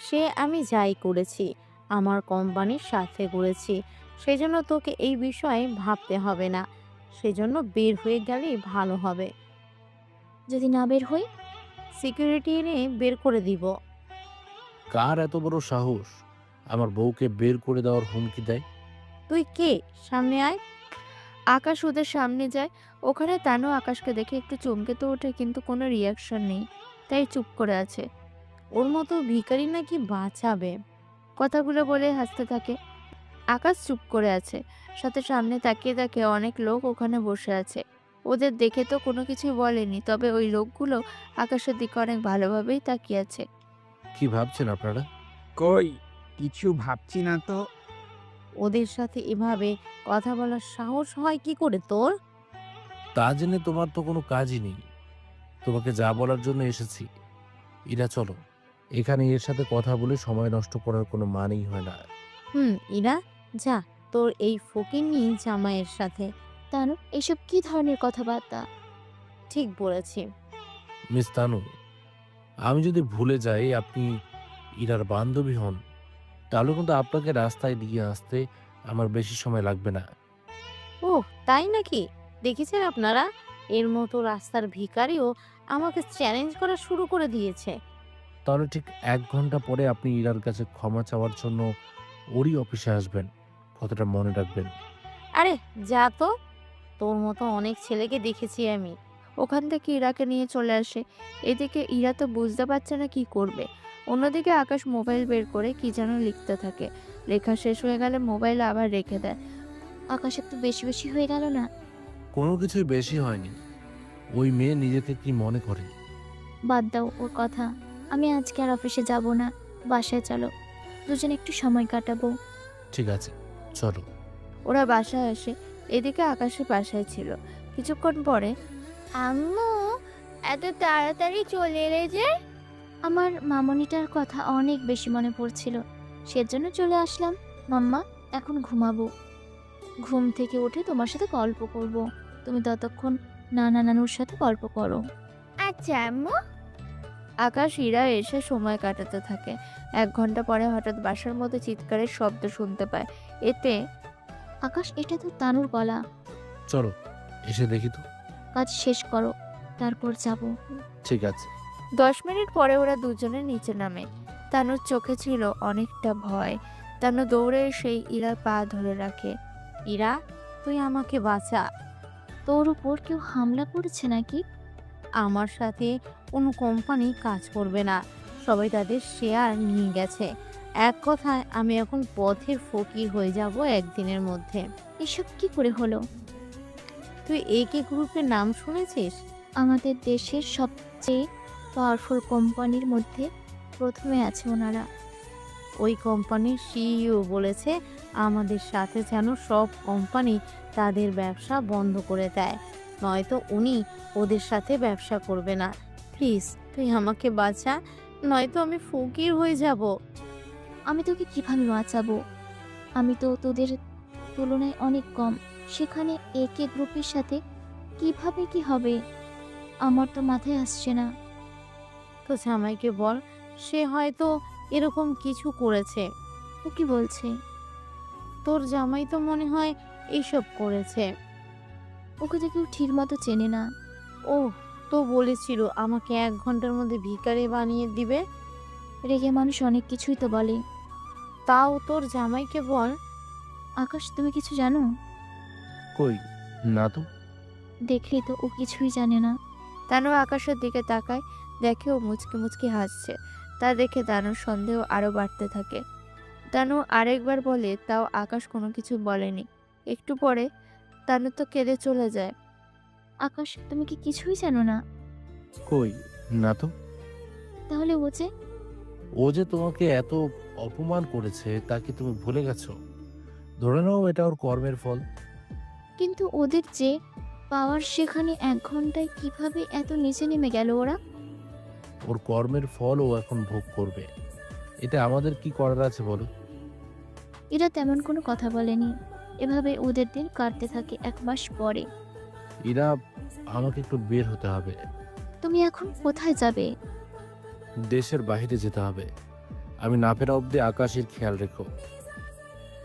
সে আমি যাই করেছি আমার কোম্পানির সাথে করেছি, সেজন্য তোকে এই বিষয়ে ভাবতে হবে না। সেজন্য বের হয়ে গেলেই ভালো হবে। যদি না বের হই? সিকিউরিটি এনে বের করে দিব। কার এত বড় সাহস আমার বউকে বের করে দেওয়ার হুমকি দেয়? তুই কে? সামনে আয়। আকাশ ওদের সামনে যায়। ওখানে তানু আকাশকে দেখে একটু চমকে তো ওঠে, কিন্তু কোনো রিয়াকশন নেই, তাই চুপ করে আছে। ওর মতো ভিখারি নাকি বাঁচাবে? কথাগুলো বলে হাসতে থাকে। আকাশ চুপ করে আছে, সাথে সামনে তাকিয়ে দেখে অনেক লোক ওখানে বসে আছে। ওদের দেখে তো কোনো কিছুই বলেনি, তবে ওই লোকগুলো আকাশের দিকে অনেক ভালোভাবেই তাকিয়ে আছে। কি ভাবছেন আপনারা? কই কিছু ভাবছি না তো। ওদের সাথে এভাবে কথা বলার সাহস হয় কি করে তোর? তা জেনে তোমার তো কোনো কাজই নেই। তোমাকে যা বলার জন্য এসেছি। ইরা চলো, এখানে এর সাথে কথা বলে সময় নষ্ট করার কোনো মানেই হয় না। ইরা যা তোর এই ফকিন্নি জামাইয়ের সাথে। তানু, এসব কি ধরনের কথাবার্তা? ঠিক বলেছি। মিস তানু, আমি যদি ভুলে যাই আপনি ইরার বান্ধবী হন, তাহলে কিন্তু আপনাকে রাস্তায় দিয়ে আসতে আমার বেশি সময় লাগবে না। ওহ তাই নাকি? দেখেছেন আপনারা, এর মতো রাস্তার ভিখারিও আমাকে চ্যালেঞ্জ করা শুরু করে দিয়েছে। তাহলে ঠিক 1 ঘন্টা পরে আপনি ইরার কাছে ক্ষমা চাওয়ার জন্য ওরই অফিসে আসবেন। কথাটা মনে রাখবেন। আরে যা তো, তোর মতো অনেক ছেলেকে দেখেছি আমি। ওখান থেকে ইরাকে নিয়ে চলে আসে। এদিকে ইরা তো বুঝতে পারছে না কি করবে। অন্যদিকে আকাশ মোবাইল বের করে কি যেন লিখতে থাকে। লেখা শেষ হয়ে গেলে মোবাইল আবার রেখে দেয়। আকাশের তো বেশি বেশি হয়ে গেল না? কোনো কিছুই বেশি হয়নি। ওই মেয়ে নিজেকে কি মনে করে। বাদ দাও ওর কথা। আমি আজকে আর অফিসে যাব না, বাসায় চলো, দুজনে একটু সময় কাটাবো। ঠিক আছে চলো। ওরা বাসায় আসে। এদিকে আকাশের বাসায় ছিল। কিছুক্ষণ পরে, আম্মু এত তাড়াতাড়ি চলে এলে যে? আমার মামনিটার কথা অনেক বেশি মনে পড়ছিল, সেজন্য চলে আসলাম। মাম্মা, এখন ঘুমাবো। ঘুম থেকে উঠে তোমার সাথে গল্প করব। তুমি ততক্ষণ নানা নানুর সাথে গল্প করো। আচ্ছা আম্মু। আকাশ ইরা এসে সময় কাটাতে থাকে। 1 ঘন্টা পরে হঠাৎ বাসার মধ্যে চিৎকারের শব্দ শুনতে পায়। এতে আকাশ, এটা তো তানুর গলা। চলো এসে দেখি তো। কাজ শেষ করো, তারপর যাব। ঠিক আছে। 10 মিনিট পরে ওরা দুজনে নিচে নামে। তানুর চোখে ছিল অনেকটা ভয়। তানু দৌড়ে সেই ইরার পা ধরে রাখে। ইরা তুই আমাকে বাঁচা। তোর উপর কেউ হামলা করেছে নাকি? আমার সাথে কোনো কোম্পানি কাজ করবে না, সবাই তাদের শেয়ার নিয়ে গেছে। এক কথায় আমি এখন পথের ফকির হয়ে যাব একদিনের মধ্যে। এসব কি করে হলো? তুই একে গ্রুপের নাম শুনেছিস? আমাদের দেশের সবচেয়ে পাওয়ারফুল কোম্পানির মধ্যে প্রথমে আছে ওনারা। ওই কোম্পানির সিইও বলেছে আমাদের সাথে যেন সব কোম্পানি তাদের ব্যবসা বন্ধ করে দেয়, নয়তো উনি ওদের সাথে ব্যবসা করবে না। প্লিজ তুই আমাকে বাঁচা, নয়তো আমি ফকির হয়ে যাব। আমি তোকে কিভাবে বাঁচাবো? আমি তো তোদের তুলনায় অনেক কম, সেখানে একে গ্রুপের সাথে কিভাবে কি হবে আমার তো মাথায় আসছে না। তো জামাইকে বল, সে হয়তো এরকম কিছু করেছে। ও কি বলছে? তোর জামাই তো মনে হয় এইসব করেছে। ওকে তো কেউ ঠিক মতো চেনে না। ও তো বলেছিল আমাকে 1 ঘন্টার মধ্যে ভিখারি বানিয়ে দিবে। রেগে মানুষ অনেক কিছুই তো বলে। তাও তোর জামাইকে বল। আকাশ, তুমি কিছু জানো? কই না তো। দেখলি তো, ও কিছুই জানে না। তানু আকাশের দিকে তাকায়, দেখে ও মুচকি মুচকি হাসছে। তা দেখে তানুর সন্দেহ আরো বাড়তে থাকে। তানু আরেকবার বলে, তাও আকাশ কোনো কিছু বলেনি। একটু পরে তানু তো কেঁদে চলে যায়। আকাশ, তুমি কি কিছুই জানো না? কই না তো। তাহলে ও যে তোমাকে এত অপমান করেছে তা কি তুমি ভুলে গেছো? ধরে নাও এটা ওর কর্মের ফল। কিন্তু ওদের যে পাওয়ার সেখানে 1 ঘন্টায় কিভাবে এত নিচে নেমে গেল ওরা? ওর কর্মের ফল ও এখন ভোগ করবে। এতে আমাদের কি করার আছে বলো? এরা তেমন কোনো কথা বলেনি। এভাবে ওদের দিন কাটতে থাকে। 1 মাস পরে। এরা, আমাকে একটু বের হতে হবে। তুমি এখন কোথায় যাবে? দেশের বাইরে যেতে হবে। আমি না ফেরা অবধি আকাশের খেয়াল রেখো।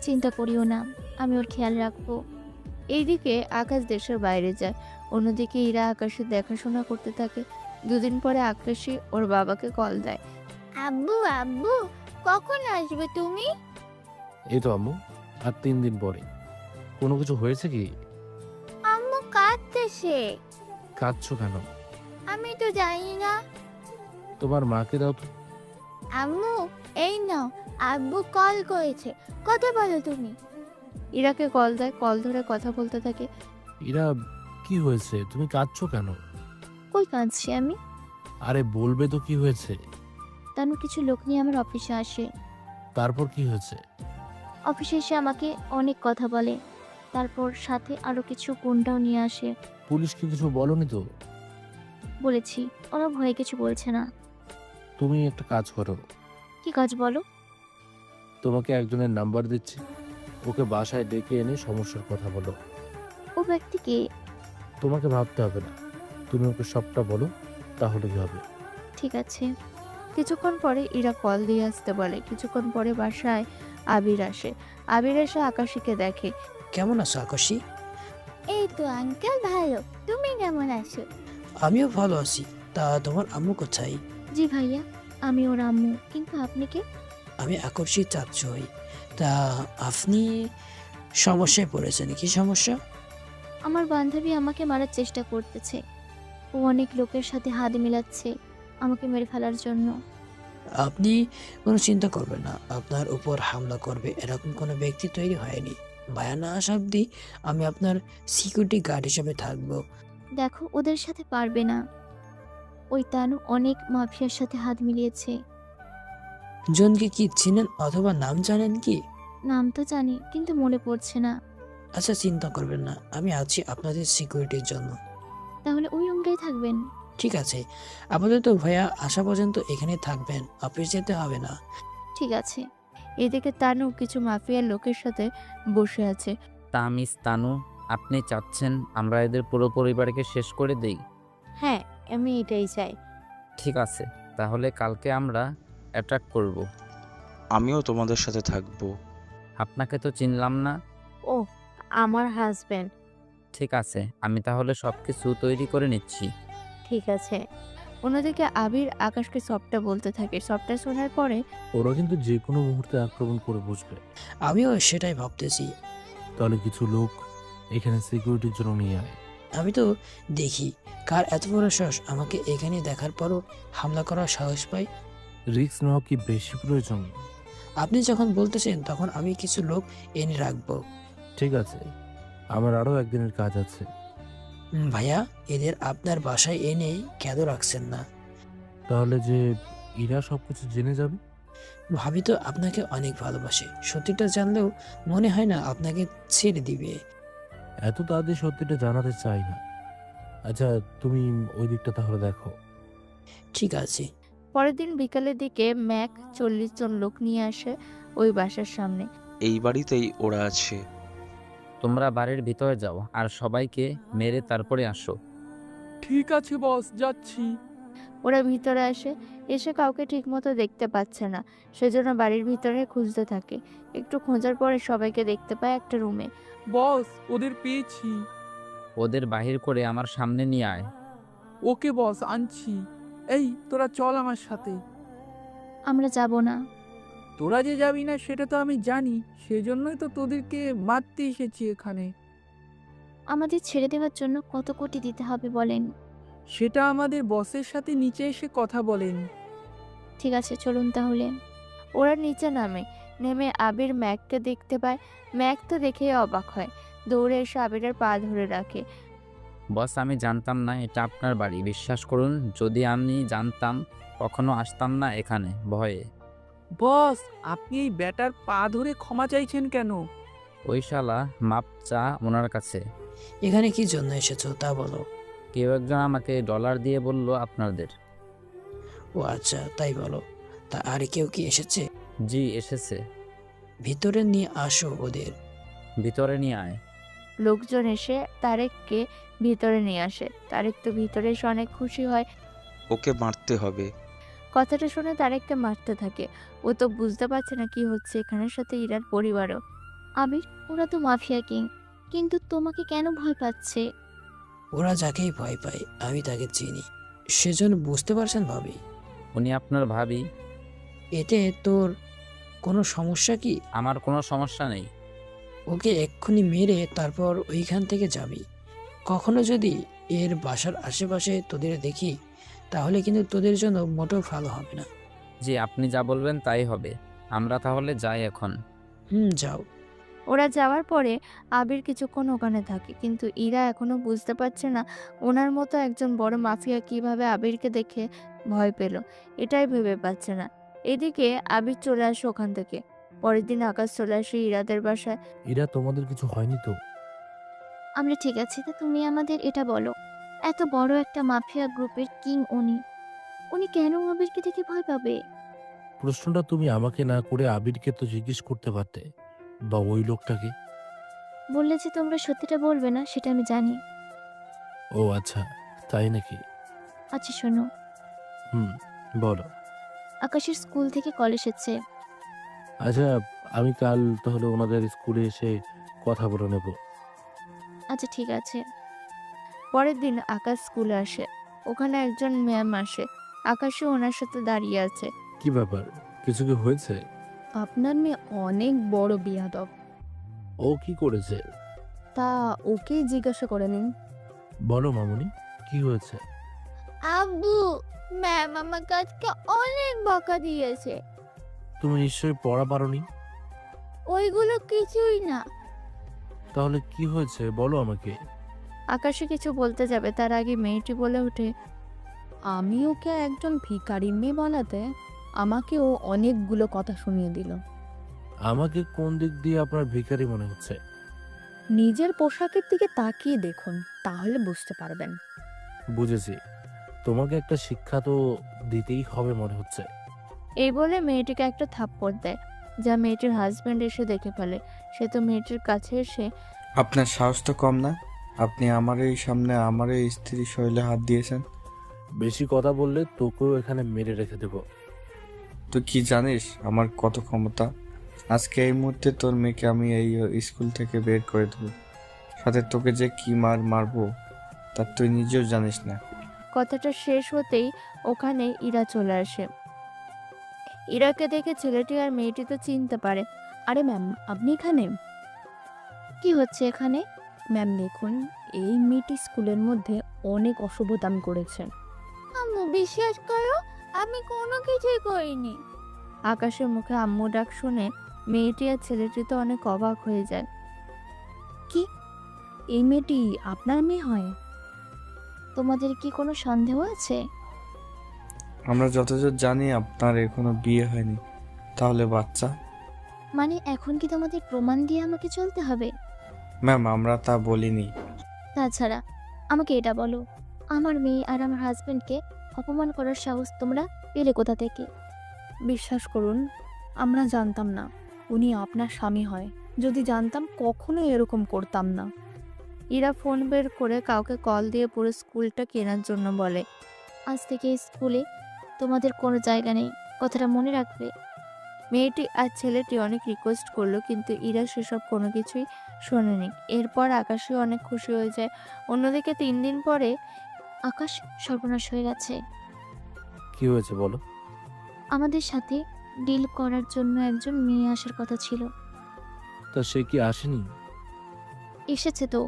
চিন্তা করিও না, আমি ওর খেয়াল রাখবো। এইদিকে আকাশ দেশের বাইরে যায়, অন্যদিকে ইরা আকাশের দেখাশোনা করতে থাকে। 2 দিন পরে আকাশী ওর বাবাকে কল দেয়। আব্বু আব্বু, কখন আসবে তুমি? এই তো আম্মু, আর 3 দিন পরে। কোনো কিছু হয়েছে কি? আম্মু কাঁদতেছে। কাঁদছো কেন? আমি তো জানি না। তোমার মাকে দাও তো। আম্মু এই নাও, আব্বু কল করেছে, কথা বলো তুমি। ইরাকে কল দেয়, কল ধরে কথা বলতে থাকে। ইরা, কি হয়েছে? তুমি কাঁদছো কেন? কই কাঁদছি আমি? আরে বলবে তো কি হয়েছে। তানু কিছু লোক নিয়ে আমার অফিসে আসে। তারপর কি হয়েছে? অফিসে এসে আমাকে অনেক কথা বলে। তারপর সাথে আরো কিছু গুন্ডাও নিয়ে আসে। পুলিশ কি কিছু বলনি তো? বলেছি, ওরা ভয়ে কিছু বলছে না। তুমি একটা কাজ করো, কি কাজ বলো? তোমাকে একজনের নাম্বার দিচ্ছি, ওকে বাসায় ডেকে এনে সমস্যার কথা বলো। ও ব্যক্তিকে? তোমাকে ভাবতে হবে না, তুমি ওকে সবটা বলো, তাহলে কি হবে। ঠিক আছে। কিছুক্ষণ পরে ইরা কল দিয়ে আসতে বলে। কিছুক্ষণ পরে বাসায় আবির আসে। আবির এসে আকাশীকে দেখে। কেমন আছো আকাশী? এই তো আঙ্কেল, ভালো। তুমি কেমন আছো? আমিও ভালো আছি। তা তোমার আম্মু কোথায়? জি ভাইয়া, আমি ওর আম্মু। কিন্তু আপনি কে? আমি আকর্ষিত চাচ্ছ হই। তা আপনি সমস্যায় পড়েছেন? কি সমস্যা? আমার বান্ধবী আমাকে মারার চেষ্টা করতেছে। ও অনেক লোকের সাথে হাত মিলাচ্ছে আমাকে মেরে ফেলার জন্য। আপনি কোনো চিন্তা করবেন না, আপনার উপর হামলা করবে এরকম কোনো ব্যক্তি তৈরি হয়নি। ভায়া না আসা অব্দি আমি আপনার সিকিউরিটি গার্ড হিসেবে থাকবো। দেখো, ওদের সাথে পারবে না। ওই তানু অনেক মাফিয়ার সাথে হাত মিলিয়েছে। জনকে কি চিনেন অথবা নাম জানেন কি? নাম তো জানি, কিন্তু মনে পড়ছে না। আচ্ছা, চিন্তা করবেন না, আমি আছি আপনাদের সিকিউরিটির জন্য। তাহলে ওই রুমটাই থাকবেন? ঠিক আছে, আপাতত ভাইয়া আসা পর্যন্ত এখানে থাকবেন, অফিস যেতে হবে না। ঠিক আছে। এদিকে তানু কিছু মাফিয়ার লোকের সাথে বসে আছে। তা মিস তানু, আপনি চাচ্ছেন আমরা এদের পুরো পরিবারকে শেষ করে দেই? হ্যাঁ, আমি এটাই চাই। ঠিক আছে, তাহলে কালকে আমরা অ্যাটাক করব। আমিও তোমাদের সাথে থাকবো। আপনাকে তো চিনলাম না। ও, আমার হাজবেন্ড। ঠিক আছে, আমি তাহলে সব কিছু তৈরি করে নিচ্ছি। ঠিক আছে। অন্যদিকে আবির আকাশকে সবটা বলতে থাকে। সবটা শোনার পরে ওরা কিন্তু যে কোনো মুহূর্তে আক্রমণ করে বসবে। আমিও সেটাই ভাবতেছি। তাহলে কিছু লোক এখানে সিকিউরিটির জন্য নিয়ে আয়। আমি তো দেখি কার এত বড় সাহস আমাকে এখানে দেখার পরও হামলা করার সাহস পাই। রিস্ক নেওয়া কি বেশি প্রয়োজন? আপনি যখন বলতেছেন তখন আমি কিছু লোক এনে রাখবো। ঠিক আছে, আমার আরো একদিনের কাজ আছে। ভাইয়া, এদের আপনার বাসায় এনে কেন রাখছেন না? তাহলে যে ইরা সবকিছু জেনে যাবে। ভাবি তো আপনাকে অনেক ভালোবাসে, সত্যিটা জানলেও মনে হয় না আপনাকে ছেড়ে দিবে। এত তাদের সত্যিটা জানাতে চাই না। আচ্ছা, তুমি ওই দিকটা তাহলে দেখো। ঠিক আছে। পরের দিন বিকালের দিকে ম্যাক 40 জন লোক নিয়ে আসে ওই বাসার সামনে। এই বাড়িতেই ওরা আছে। তোমরা বাড়ির ভিতরে যাও আর সবাইকে মেরে তারপরে আসো। ঠিক আছে বস, যাচ্ছি। ওরা ভিতরে আসে, এসে কাউকে ঠিকমতো দেখতে পাচ্ছে না, সেজন্য বাড়ির ভিতরে খুঁজতে থাকে। একটু খোঁজার পরে সবাইকে দেখতে পায় একটা রুমে। বস, ওদের পেয়েছি। ওদের বাহির করে আমার সামনে নিয়ে আয়। ওকে বস, আনছি। এই তোরা চল আমার সাথে। আমরা যাব না। তোরা যে যাবি না সেটা তো আমি জানি, সেজন্যই তো তোদেরকে মারতে এসেছি এখানে। আমাদের ছেড়ে দেওয়ার জন্য কত কোটি দিতে হবে বলেন? সেটা আমাদের বসের সাথে নিচে এসে কথা বলেন। ঠিক আছে, চলুন তাহলে। ওরা নিচে নামে। নেমে আবির ম্যাককে দেখতে পায়। ম্যাক তো দেখেই অবাক হয়, দৌড়ে এসে আবিরের পা ধরে রাখে। বস, আমি জানতাম না এটা আপনার বাড়ি। বিশ্বাস করুন, যদি আমি জানতাম কখনো আসতাম না এখানে ভয়ে। বস, আপনি এই ব্যাটার পা ধরে ক্ষমা চাইছেন কেন? ওই শালা মাপ চা ওনার কাছে। এখানে কি জন্য এসেছো তা বলো। কেউ একজন আমাকে ডলার দিয়ে বলল আপনাদের। ও আচ্ছা, তাই বলো। তা আর কেউ কি এসেছে? জি এসেছে। ভিতরে নিয়ে আসো ওদের। ভিতরে নিয়ে আয়। লোকজন এসে তারেককে ভিতরে নিয়ে আসে। তারেক তো ভিতরে এসে অনেক খুশি হয়। ওকে মারতে হবে। কথাটা শুনে তারেককে মারতে থাকে। ও তো বুঝতে পারছে না কি হচ্ছে এখানের, সাথে ইরার পরিবারও। আবির, ওরা তো মাফিয়া কিং, কিন্তু তোমাকে কেন ভয় পাচ্ছে? ওরা যাকেই ভয় পায় আমি তাকে চিনি, সেজন্য বুঝতে পারছেন ভাবি? উনি আপনার ভাবি? এতে তোর কোনো সমস্যা কি? আমার কোনো সমস্যা নেই। ওকে এক্ষুনি মেরে তারপর ওইখান থেকে যাবি। কখনো যদি এর বাসার আশেপাশে তোদের দেখি তাহলে কিন্তু তোদের জন্য মোটেও ভালো হবে না। জি আপনি যা বলবেন তাই হবে। আমরা তাহলে যাই এখন। যাও। ওরা যাওয়ার পরে আবির কিছুক্ষণ ওখানে থাকে, কিন্তু ইরা এখনো বুঝতে পারছে না ওনার মতো একজন বড় মাফিয়া কিভাবে আবিরকে দেখে ভয় পেল, এটাই ভেবে পাচ্ছে না। এদিকে আবির চলে আসে ওখান থেকে। পরের দিন আকাশ চলে আসে ইরাদের বাসায়। ইরা, তোমাদের কিছু হয়নি তো? আমরা ঠিক আছি। তা তুমি আমাদের এটা বলো, এত বড় একটা মাফিয়া গ্রুপের কিং উনি, উনি কেন আবিরকে দেখে ভয় পাবে? প্রশ্নটা তুমি আমাকে না করে আবিরকে তো জিজ্ঞেস করতে পারতে, বা ওই লোকটাকে। বললে যে তোমরা সত্যিটা বলবে না, সেটা আমি জানি। ও আচ্ছা, তাই নাকি? আচ্ছা শোনো, বলো। আকাশের স্কুল থেকে কল এসেছে। আচ্ছা, আমি কাল তাহলে ওনাদের স্কুলে এসে কথা বলে নেব। আচ্ছা ঠিক আছে। পরের দিন আকাশ স্কুলে আসে। ওখানে একজন ম্যাম আসে। আকাশও ওনার সাথে দাঁড়িয়ে আছে। কি ব্যাপার, কিছু কি হয়েছে? আপনার মেয়ে অনেক বড় বিয়াদব। ও কি করেছে? তা ওকেই জিজ্ঞাসা করে নিন। বলো মামুনি, কি হয়েছে? আব্বু, ম্যাম আমাকে আজকে অনেক বকা দিয়েছে। তুমি নিশ্চয়ই পড়া পারোনি। ওইগুলো কিছুই না। তাহলে কি হয়েছে বলো আমাকে। আকাশে কিছু বলতে যাবে তার আগে মেয়েটি বলে ওঠে, আমি ওকে একজন ভিখারি মেয়ে বলাতে আমাকে ও অনেকগুলো কথা শুনিয়ে দিল। আমাকে কোন দিক দিয়ে আপনার ভিখারি মনে হচ্ছে? নিজের পোশাকের দিকে তাকিয়ে দেখুন, তাহলে বুঝতে পারবেন। বুঝেছি, তোমাকে একটা শিক্ষা তো দিতেই হবে মনে হচ্ছে। এই বলে মেয়েটিকে একটা থাপ্পড় দেয়, যা মেয়েটির হাজবেন্ড এসে দেখে ফেলে। সে তো মেয়েটির কাছে এসে, আপনার সাহস তো কম না, আপনি আমার এই সামনে আমার এই স্ত্রীর শরীরে হাত দিয়েছেন। বেশি কথা বললে তোকেও এখানে মেরে রেখে দেব। তুই কি জানিস আমার কত ক্ষমতা? আজকে এই মুহূর্তে তোর মেয়েকে আমি এই স্কুল থেকে বের করে দেবো, সাথে তোকে যে কি মারবো তা তুই নিজেও জানিস না। কথাটা শেষ হতেই ওখানে ইরা চলে আসে। ইরাকে দেখে ছেলেটি আর মেয়েটি তো চিনতে পারে। আরে ম্যাম, আপনি এখানে? কি হচ্ছে এখানে? ম্যাম দেখুন, এই মেয়েটি স্কুলের মধ্যে অনেক অশুভতাম করেছে। আম্মু বিশ্বাস করো, আমি কোনো কিছুই করিনি। আকাশের মুখে আম্মু ডাক শুনে মেয়েটি আর ছেলেটি তো অনেক অবাক হয়ে যায়। কি, এই মেয়েটি আপনার মেয়ে হয়? তোমাদের কি কোনো সন্দেহ আছে? আমরা যতদূর জানি আপনার এখনো বিয়ে হয়নি, তাহলে বাচ্চা? মানে এখন কি তোমাদের প্রমাণ দিয়ে আমাকে চলতে হবে? ম্যাম আমরা তা বলিনি। তাছাড়া আমাকে এটা বলো, আমার মেয়ে আর আমার হাজবেন্ডকে অপমান করার সাহস তোমরা পেলে কোথা থেকে? বিশ্বাস করুন, আমরা জানতাম না উনি আপনার স্বামী হয়। যদি জানতাম কখনো এরকম করতাম না। ইরা ফোন বের করে কাউকে কল দিয়ে পুরো স্কুলটা কেনার জন্য বলে। আজ থেকে স্কুলে তোমাদের কোনো জায়গা নেই, কথাটা মনে রাখবে। মেয়েটি আর ছেলেটি অনেক রিকোয়েস্ট করলো, কিন্তু ইরা সেসব কোনো কিছুই শোনেনি। এরপর আকাশও অনেক খুশি হয়ে যায়। অন্যদিকে 3 দিন পরে আকাশ সর্বনাশ হয়ে গেছে। কি হয়েছে বলো। আমাদের সাথে ডিল করার জন্য একজন মেয়ে আসার কথা ছিল। তা সে কি আসেনি? এসেছে তো।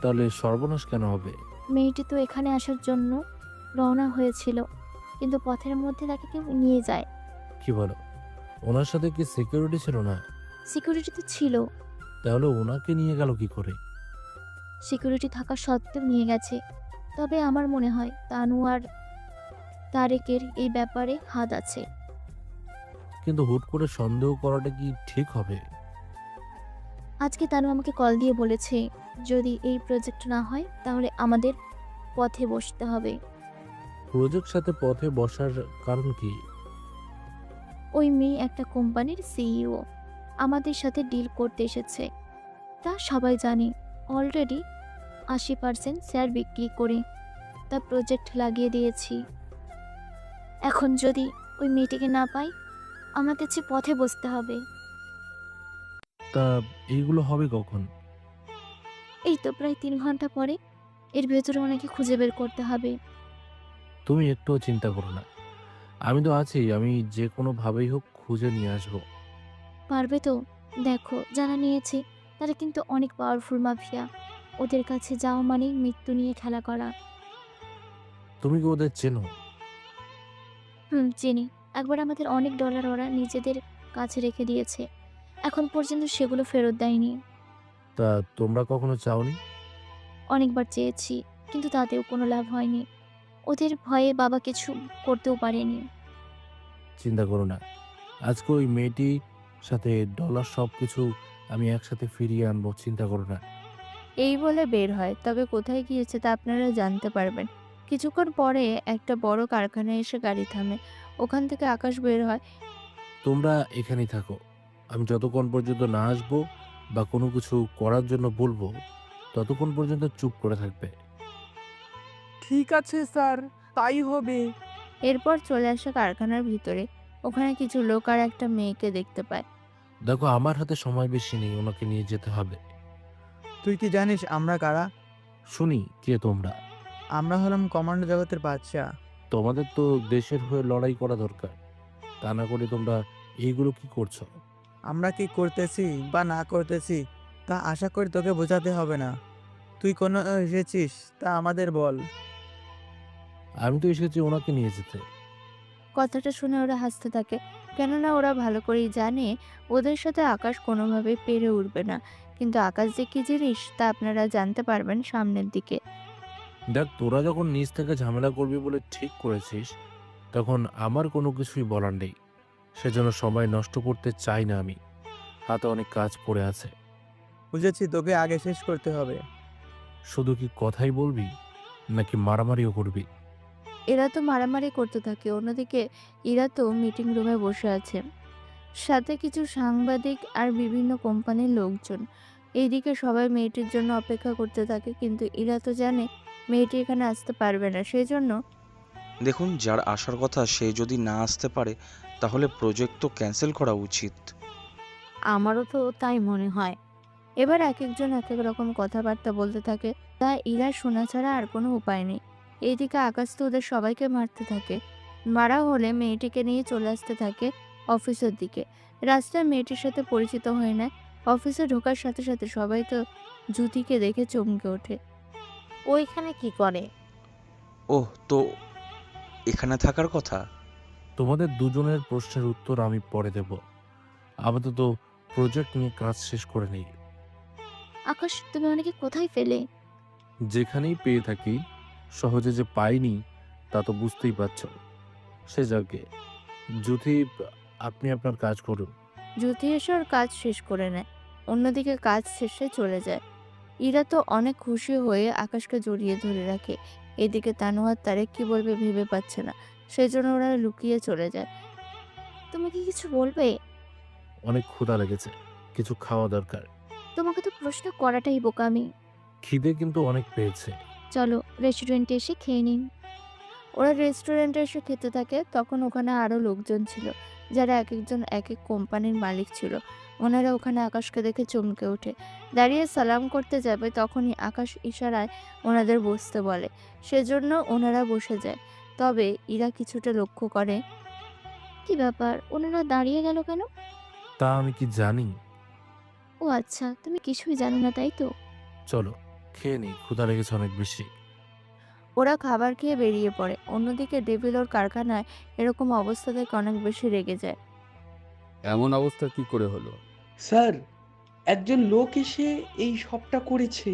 তাহলে সর্বনাশ কেন হবে? মেয়েটি তো এখানে আসার জন্য রওনা হয়েছিল, কিন্তু পথের মধ্যে তাকে কেউ নিয়ে যায়। কি বলো, ওনার সাথে কি সিকিউরিটি ছিল না? সিকিউরিটি তো ছিল। তাহলে ওনাকে নিয়ে গেল কি করে? সিকিউরিটি থাকা সত্ত্বেও নিয়ে গেছে। তবে আমার মনে হয় তানু আর তারেকের এই ব্যাপারে হাত আছে। কিন্তু হুট করে সন্দেহ করাটা কি ঠিক হবে? আজকে তানু আমাকে কল দিয়ে বলেছে যদি এই প্রজেক্ট না হয় তাহলে আমাদের পথে বসতে হবে। প্রজেক্ট সাথে পথে বসার কারণ কি? ওই মেয়ে একটা কোম্পানির সিইও আমাদের সাথে ডিল করতে এসেছে। তা সবাই জানে। অলরেডি 80% শেয়ার বিক্রি করে তা প্রজেক্ট লাগিয়ে দিয়েছি। এখন যদি ওই মেয়েটিকে না পাই আমাদের যে পথে বসতে হবে। তা এইগুলো হবে কখন? এই তো প্রায় 3 ঘন্টা পরে। এর ভেতরে ওনাকে খুঁজে বের করতে হবে। তুমি একটুও চিন্তা করো না, আমি তো আছি। আমি যে কোনোভাবেই হোক খুঁজে নিয়ে আসবো। পারবে তো? দেখো যারা নিয়েছে তারা কিন্তু অনেক পাওয়ারফুল মাফিয়া। ওদের কাছে যাওয়া মানেই মৃত্যু নিয়ে খেলা করা। তুমি কি ওদের চেনো? চিনি। একবার আমাদের অনেক ডলার ওরা নিজেদের কাছে রেখে দিয়েছে। এখন পর্যন্ত সেগুলো ফেরত দেয়নি। তা তোমরা কখনো চাওনি? অনেকবার চেয়েছি কিন্তু তাতেও কোনো লাভ হয়নি। ওদের ভয়ে বাবা কিছু করতেও পারেনি। চিন্তা করো না, আজকে ওই মেয়েটির সাথে ডলার সবকিছু আমি একসাথে ফিরিয়ে আনবো, চিন্তা করো না। এই বলে বের হয়, তবে কোথায় গিয়েছে তা আপনারা জানতে পারবেন। কিছুক্ষণ পরে একটা বড় কারখানায় এসে গাড়ি থামে। ওখান থেকে আকাশ বের হয়। তোমরা এখানেই থাকো, আমি যতক্ষণ পর্যন্ত না আসবো বা কোনো কিছু করার জন্য বলবো ততক্ষণ পর্যন্ত চুপ করে থাকবে। ঠিক আছে স্যার, তাই হবে। এরপর চলে আসে কারখানার ভিতরে। ওখানে কিছু লোক আর একটা মেয়েকে দেখতে পায়। দেখো আমার হাতে সময় বেশি নেই, ওনাকে নিয়ে যেতে হবে। তুই কি জানিস আমরা কারা? শুনি, কে তোমরা? আমরা হলাম কমান্ডো জগতের বাদশা। তোমাদের তো দেশের হয়ে লড়াই করা দরকার, তা না করে তোমরা এইগুলো কি করছো? আমরা কি করতেছি বা না করতেছি তা আশা করি তোকে বোঝাতে হবে না। তুই কোনো এসেছিস তা আমাদের বল। আমি তো এসেছি ওনাকে নিয়ে যেতে। কথাটা শুনে ওরা হাসতে থাকে, কেননা ওরা ভালো করেই জানে ওদের সাথে আকাশ কোনোভাবেই পেরে উঠবে না। কিন্তু আকাশ যে কি জিনিস তা আপনারা জানতে পারবেন সামনের দিকে। দেখ, তোরা যখন নিজ থেকে ঝামেলা করবি বলে ঠিক করেছিস, তখন আমার কোনো কিছুই বলার নেই। সেজন্য সময় নষ্ট করতে চাই না আমি। হাতে অনেক কাজ পড়ে আছে। বুঝেছি, তোকে আগে শেষ করতে হবে। শুধু কি কথাই বলবি নাকি মারামারিও করবি? এরা তো মারামারি করতে থাকে, অন্যদিকে এরা তো মিটিং রুমে বসে আছে, সাথে কিছু সাংবাদিক আর বিভিন্ন কোম্পানির লোকজন। এইদিকে সবাই মেয়েটির জন্য অপেক্ষা করতে থাকে, কিন্তু এরা তো জানে মেয়েটি এখানে আসতে পারবে না। সেই জন্য দেখুন, যার আসার কথা সে যদি না আসতে পারে তাহলে প্রজেক্ট তো ক্যান্সেল করা উচিত। আমারও তো তাই মনে হয়। এবার এক একজন এক এক রকম কথাবার্তা বলতে থাকে, তা ইরা শোনা ছাড়া আর কোনো উপায় নেই। এইদিকে আকাশ তো ওদের সবাইকে মারতে থাকে। মারা হলে মেয়েটিকে নিয়ে চলে আসতে থাকে অফিসের দিকে। রাস্তায় মেয়েটির সাথে পরিচিত হয়ে নেয়। অফিসে ঢোকার সাথে সাথে সবাই তো জ্যোতিকে দেখে চমকে ওঠে। ওইখানে কি করে? ওহ, তো এখানে থাকার কথা। তোমাদের দুজনের প্রশ্নের উত্তর আমি পরে দেব। আপাতত প্রজেক্ট নিয়ে কাজ শেষ করে নেই। আকাশ তুমি অনেকে কোথায় ফেলে? যেখানেই পেয়ে থাকি, সহজে যে পাইনি তা তো বুঝতেই পারছো। সে যাকে জ্যোতি, আপনি আপনার কাজ করুন। জ্যোতি এসে ওর কাজ শেষ করে নেয়। অন্যদিকে কাজ শেষে চলে যায়। ইরা তো অনেক খুশি হয়ে আকাশকে জড়িয়ে ধরে রাখে। এদিকে তানু আর তারেক কি বলবে ভেবে পাচ্ছে না, সেই জন্য ওরা লুকিয়ে চলে যায়। তুমি কি কিছু বলবে? অনেক ক্ষুধা লেগেছে, কিছু খাওয়া দরকার। তোমাকে তো প্রশ্ন করাটাই বোকামি। খিদে কিন্তু অনেক পেয়েছে। চলো রেস্টুরেন্টে এসে খেয়ে নিন। ওরা রেস্টুরেন্টে এসে খেতে থাকে। তখন ওখানে আরও লোকজন ছিল, যারা এক একজন এক এক কোম্পানির মালিক ছিল। ওনারা ওখানে আকাশকে দেখে চমকে ওঠে। দাঁড়িয়ে সালাম করতে যাবে, তখনই আকাশ ইশারায় ওনাদের বসতে বলে। সেজন্য ওনারা বসে যায়। তবে ইরা কিছুটা লক্ষ্য করে, কি ব্যাপার ওনারা দাঁড়িয়ে গেল কেন? তা আমি কি জানি? ও আচ্ছা, তুমি কিছুই জানো না তাই তো। চলো খেয়ে নিই, ক্ষুধা লেগেছে অনেক বেশি। ওরা খাবার খেয়ে বেরিয়ে পড়ে। অন্যদিকে ডেভিল ওর কারখানায় এরকম অবস্থা থেকে অনেক বেশি রেগে যায়। এমন অবস্থা কি করে হলো? স্যার, একজন লোক এসে এই সবটা করেছে।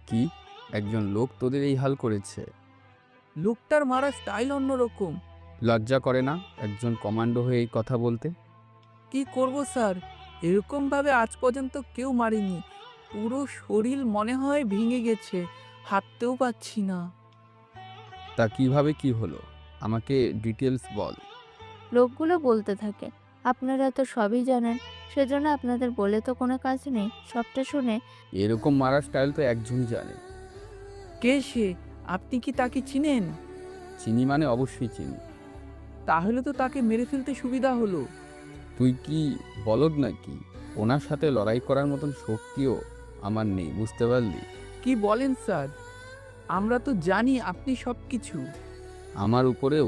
কি? একজন লোক তোদের এই হাল করেছে? লোকটার মারা স্টাইল অন্যরকম। লজ্জা করে না একজন কমান্ডো হয়ে এই কথা বলতে? কি করব স্যার, এরকমভাবে আজ পর্যন্ত কেউ মারেনি। পুরো শরীর মনে হয় ভেঙে গেছে, হাঁটতেও পাচ্ছি না। তা কিভাবে কি হলো? আমাকে ডিটেলস বল। লোকগুলো বলতে থাকে, আপনারা তো সবই জানেন, সেজন্য আপনাদের বলে তো কোনো কাজ নেই। সবটা শুনে এরকম মারার স্টাইল তো একজনই জানে। কে সে? আপনি কি তাকে চিনেন? চিনি মানে অবশ্যই চিনি। তাহলে তো তাকে মেরে ফেলতে সুবিধা হলো। তুই কি বলদ নাকি? ওনার সাথে লড়াই করার মতন শক্তিও আমার নেই, বুঝতে পারলি? কি বলেন স্যার? আমরা তো জানি আপনি সব কিছু। আমার উপরেও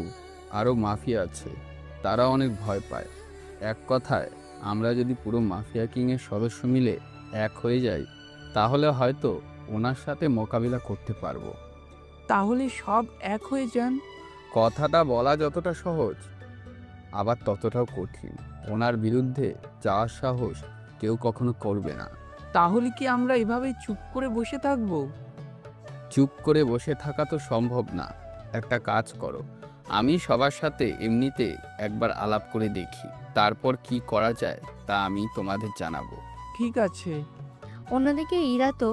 আরও মাফিয়া আছে, তারা অনেক ভয় পায়। এক কথায়, আমরা যদি পুরো মাফিয়া কিংয়ের সদস্য মিলে এক হয়ে যাই, তাহলে হয়তো ওনার সাথে মোকাবিলা করতে পারবো। তাহলে সব এক হয়ে যান। কথাটা বলা যতটা সহজ, আবার ততটাও কঠিন। ওনার বিরুদ্ধে যাওয়ার সাহস কেউ কখনো করবে না। তাহলে কি আমরা এভাবে চুপ করে বসে থাকবো? চুপ করে বসে থাকা তো সম্ভব না। একটা কাজ করো, আমি সবার সাথে এমনিতে একবার আলাপ করে দেখি, তারপর কি করা যায় তা আমি তোমাদের জানাবো। ঠিক আছে। অন্যদিকে ইরা তো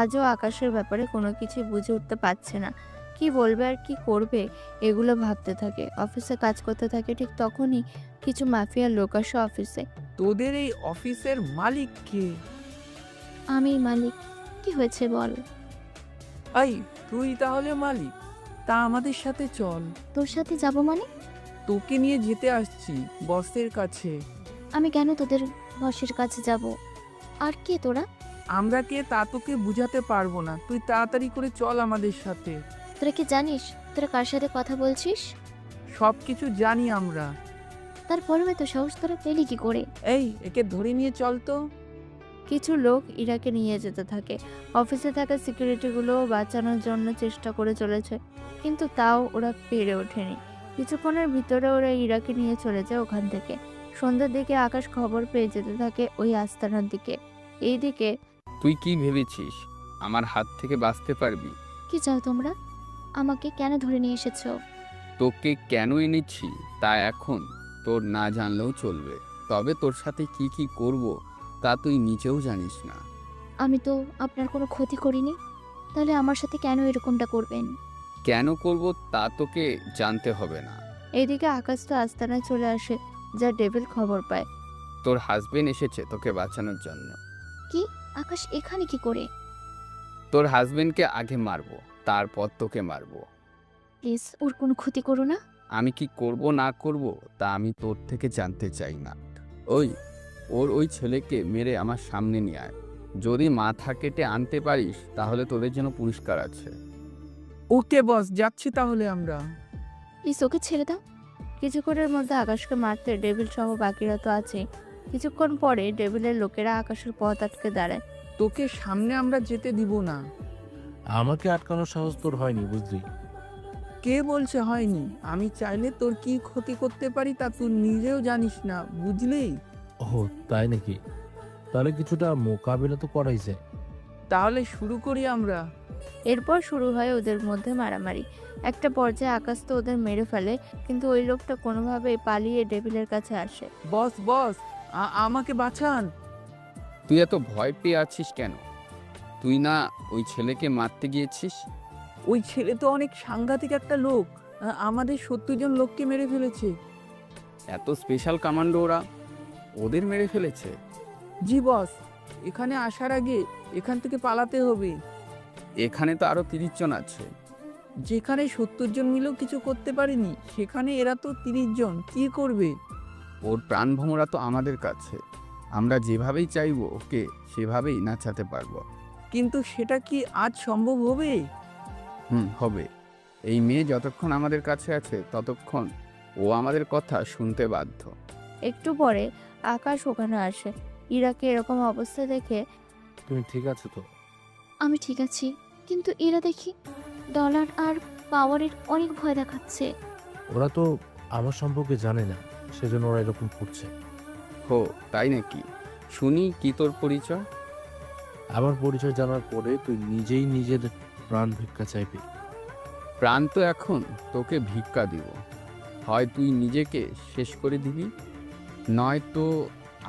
আজও আকাশের ব্যাপারে কোনো কিছু বুঝে উঠতে পারছে না। কি বলবে আর কি করবে এগুলো ভাবতে থাকে। অফিসে কাজ করতে থাকে, ঠিক তখনই কিছু মাফিয়ার লোক আসে অফিসে। তোদের এই অফিসের মালিক কে? আমি মালিক। কি হয়েছে বল? এই, তুই তাহলে মালিক? তা আমাদের সাথে চল। তোর সাথে যাব মানে? তোকে নিয়ে যেতে আসছি বসের কাছে। আমি কেন তোদের বসের কাছে যাব? আর কে তোরা? আমরা কে তা তোকে বুঝাতে পারবো না, তুই তাড়াতাড়ি করে চল আমাদের সাথে। তোরা কি জানিস তোরা কার সাথে কথা বলছিস? সব কিছু জানি আমরা। তারপরেও এত সাহস তোরা পেলি কি করে? এই, একে ধরে নিয়ে চল তো। কিছু লোক ইরাকে নিয়ে যেতে থাকে। অফিসে থাকা সিকিউরিটিগুলোও বাঁচানোর জন্য চেষ্টা করে চলেছে, কিন্তু তাও ওরা পেরে ওঠেনি। কিছুক্ষণের ভিতরে ওরা ইরাকে নিয়ে চলে যায় ওখান থেকে। সন্ধ্যার দিকে আকাশ খবর পেয়ে যেতে থাকে ওই আস্তানার দিকে। এইদিকে তুই কি ভেবেছিস আমার হাত থেকে বাঁচতে পারবি? কি চাও তোমরা? আমাকে কেন ধরে নিয়ে এসেছো? তোকে কেন এনেছি তা এখন তোর না জানলেও চলবে। তবে তোর সাথে কি কি করব তা তুই নিজেও জানিস না। আমি তো আপনার কোনো ক্ষতি করিনি, তাহলে আমার সাথে কেন এরকমটা করবেন? কেন করব তা তোকে জানতে হবে না। এইদিকে আকাশ তো আস্তানায় চলে আসে, যা ডেভিল খবর পায়। তোর হাজবেন্ড এসেছে তোকে বাঁচানোর জন্য। কি? আকাশ এখানে কি করে? তোর হাজবেন্ডকে আগে মারবো, তারপর তোকে মারবো। প্লিজ ওর কোনো ক্ষতি করো না। আমি কি করব না করব তা আমি তোর থেকে জানতে চাই না। ওই ছেলেকে মেরে আমার সামনে নিয়ে আয়। যদি মাথা কেটে আনতে পারিস তাহলে তোদের জন্য পুরস্কার আছে। ওকে বস, যাচ্ছি তাহলে আমরা। প্লিজ ওকে ছেড়ে দাও। কিছুক্ষণের মধ্যে আকাশকে মারতে ডেভিল সহ বাকিরা তো আছে। কিছুক্ষণ পরে ডেভিলের লোকেরা আকাশের পথ আটকে দাঁড়ায়। তোকে সামনে আমরা যেতে দিব না। আমাকে আটকানোর সাহস তোর হয়নি, বুঝলি? কে বলছে হয়নি? আমি চাইলে তোর কি ক্ষতি করতে পারি তা তুই নিজেও জানিস না, বুঝলি? ও তাই নাকি? তাহলে কিছুটা মোকাবিলা তো করাই যায়। তাহলে শুরু করি আমরা। এরপর শুরু হয় ওদের মধ্যে মারামারি। একটা পর্যায়ে আকাশ তো ওদের মেরে ফেলে, কিন্তু ওই লোকটা কোনোভাবে পালিয়ে ডেভিলের কাছে আসে। বস বস, আমাকে বাঁচান। তুই এত ভয় পেয়ে আছিস কেন? তুই না ওই ছেলেকে মারতে গিয়েছিস? ওই ছেলে তো অনেক সাংঘাতিক একটা লোক, আমাদের 70 জন লোককে মেরে ফেলেছে। এত স্পেশাল কমান্ডো ওদের মেরে ফেলেছে? জি বস, এখানে আসার আগে এখান থেকে পালাতে হবে। এখানে তো আরো 30 জন আছে। যেখানে 70 জন মিলেও কিছু করতে পারেনি, সেখানে এরা তো 30 জন কি করবে? ওর প্রাণভোমরা তো আমাদের কাছে। আমরা যেভাবেই চাইবো ওকে সেভাবেই নাচাতে পারবো। কিন্তু সেটা কি আজ সম্ভব হবে? হবে। এই মেয়ে যতক্ষণ আমাদের কাছে আছে ততক্ষণ ও আমাদের কথা শুনতে বাধ্য। একটু পরে আকাশ ওখানে আসে। ইরাকে এরকম অবস্থা দেখে, তুমি ঠিক আছে তো? আমি ঠিক আছি, কিন্তু এরা দেখি ডলার আর পাওয়ারের অনেক ভয় দেখাচ্ছে। ওরা তো আমার সম্পর্কে জানে না, সেজন্য ওরা এরকম করছে। হো তাই নাকি? শুনি কি তোর পরিচয়? আমার পরিচয় জানার পরে তুই নিজেই নিজের প্রাণ ভিক্ষা চাইবি। প্রাণ তো এখন তোকে ভিক্ষা দিব। হয় তুই নিজেকে শেষ করে দিবি, নয়তো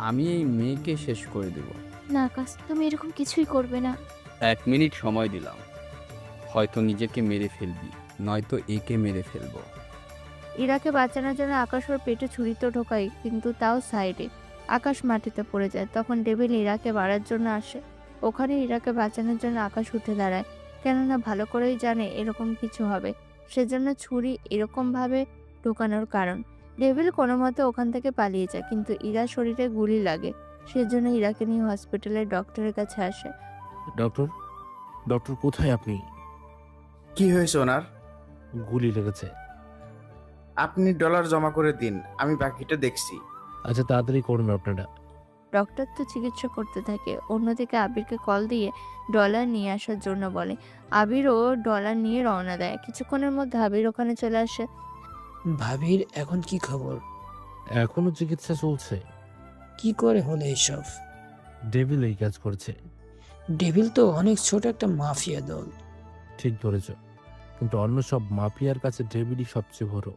আমি এই মেয়েকে শেষ করে দেব। না আকাশ, তুমি এরকম কিছুই করবে না। 1 মিনিট সময় দিলাম, হয়তো নিজেকে মেরে ফেলবি, নয়তো একে মেরে ফেলবো। ইরাকে বাঁচানোর জন্য আকাশ ওর পেটে ছুরি তো ঢোকায়, কিন্তু তাও সাইডে। আকাশ মাটিতে পড়ে যায়। তখন ডেভিল ইরাকে মারার জন্য আসে। ওখানে ইরাকে বাঁচানোর জন্য আকাশ উঠে দাঁড়ায়, কেননা ভালো করেই জানে এরকম কিছু হবে, সেজন্য ছুরি এরকমভাবে ঢোকানোর কারণ। ডেভিল কোনো মতে ওখান থেকে পালিয়ে যায়, কিন্তু ইরার শরীরে গুলি লাগে। সেজন্য ইরাকে নিয়ে হসপিটালের ডক্টরের কাছে আসে। ডক্টর, ডক্টর কোথায় আপনি? কি হয়েছে ওনার? গুলি লেগেছে। আপনি ডলার জমা করে দিন, আমি বাকিটা দেখছি। আচ্ছা, তাড়াতাড়ি করুন আপনারা। ডক্টর তো চিকিৎসা করতে থাকে। অন্যদিকে আবিরকে কল দিয়ে ডলার নিয়ে আসার জন্য বলে। আবিরও ডলার নিয়ে রওনা দেয়। কিছুক্ষণের মধ্যে আবির ওখানে চলে আসে। ভাবির এখন কি খবর? এখনো চিকিৎসা চলছে। কি করে হলো এসব? ডেভিল এই কাজ করছে। ডেভিল তো অনেক ছোট একটা মাফিয়া দল। ঠিক ধরেছ, কিন্তু অন্য সব মাফিয়ার কাছে ডেভিলই সবচেয়ে বড়।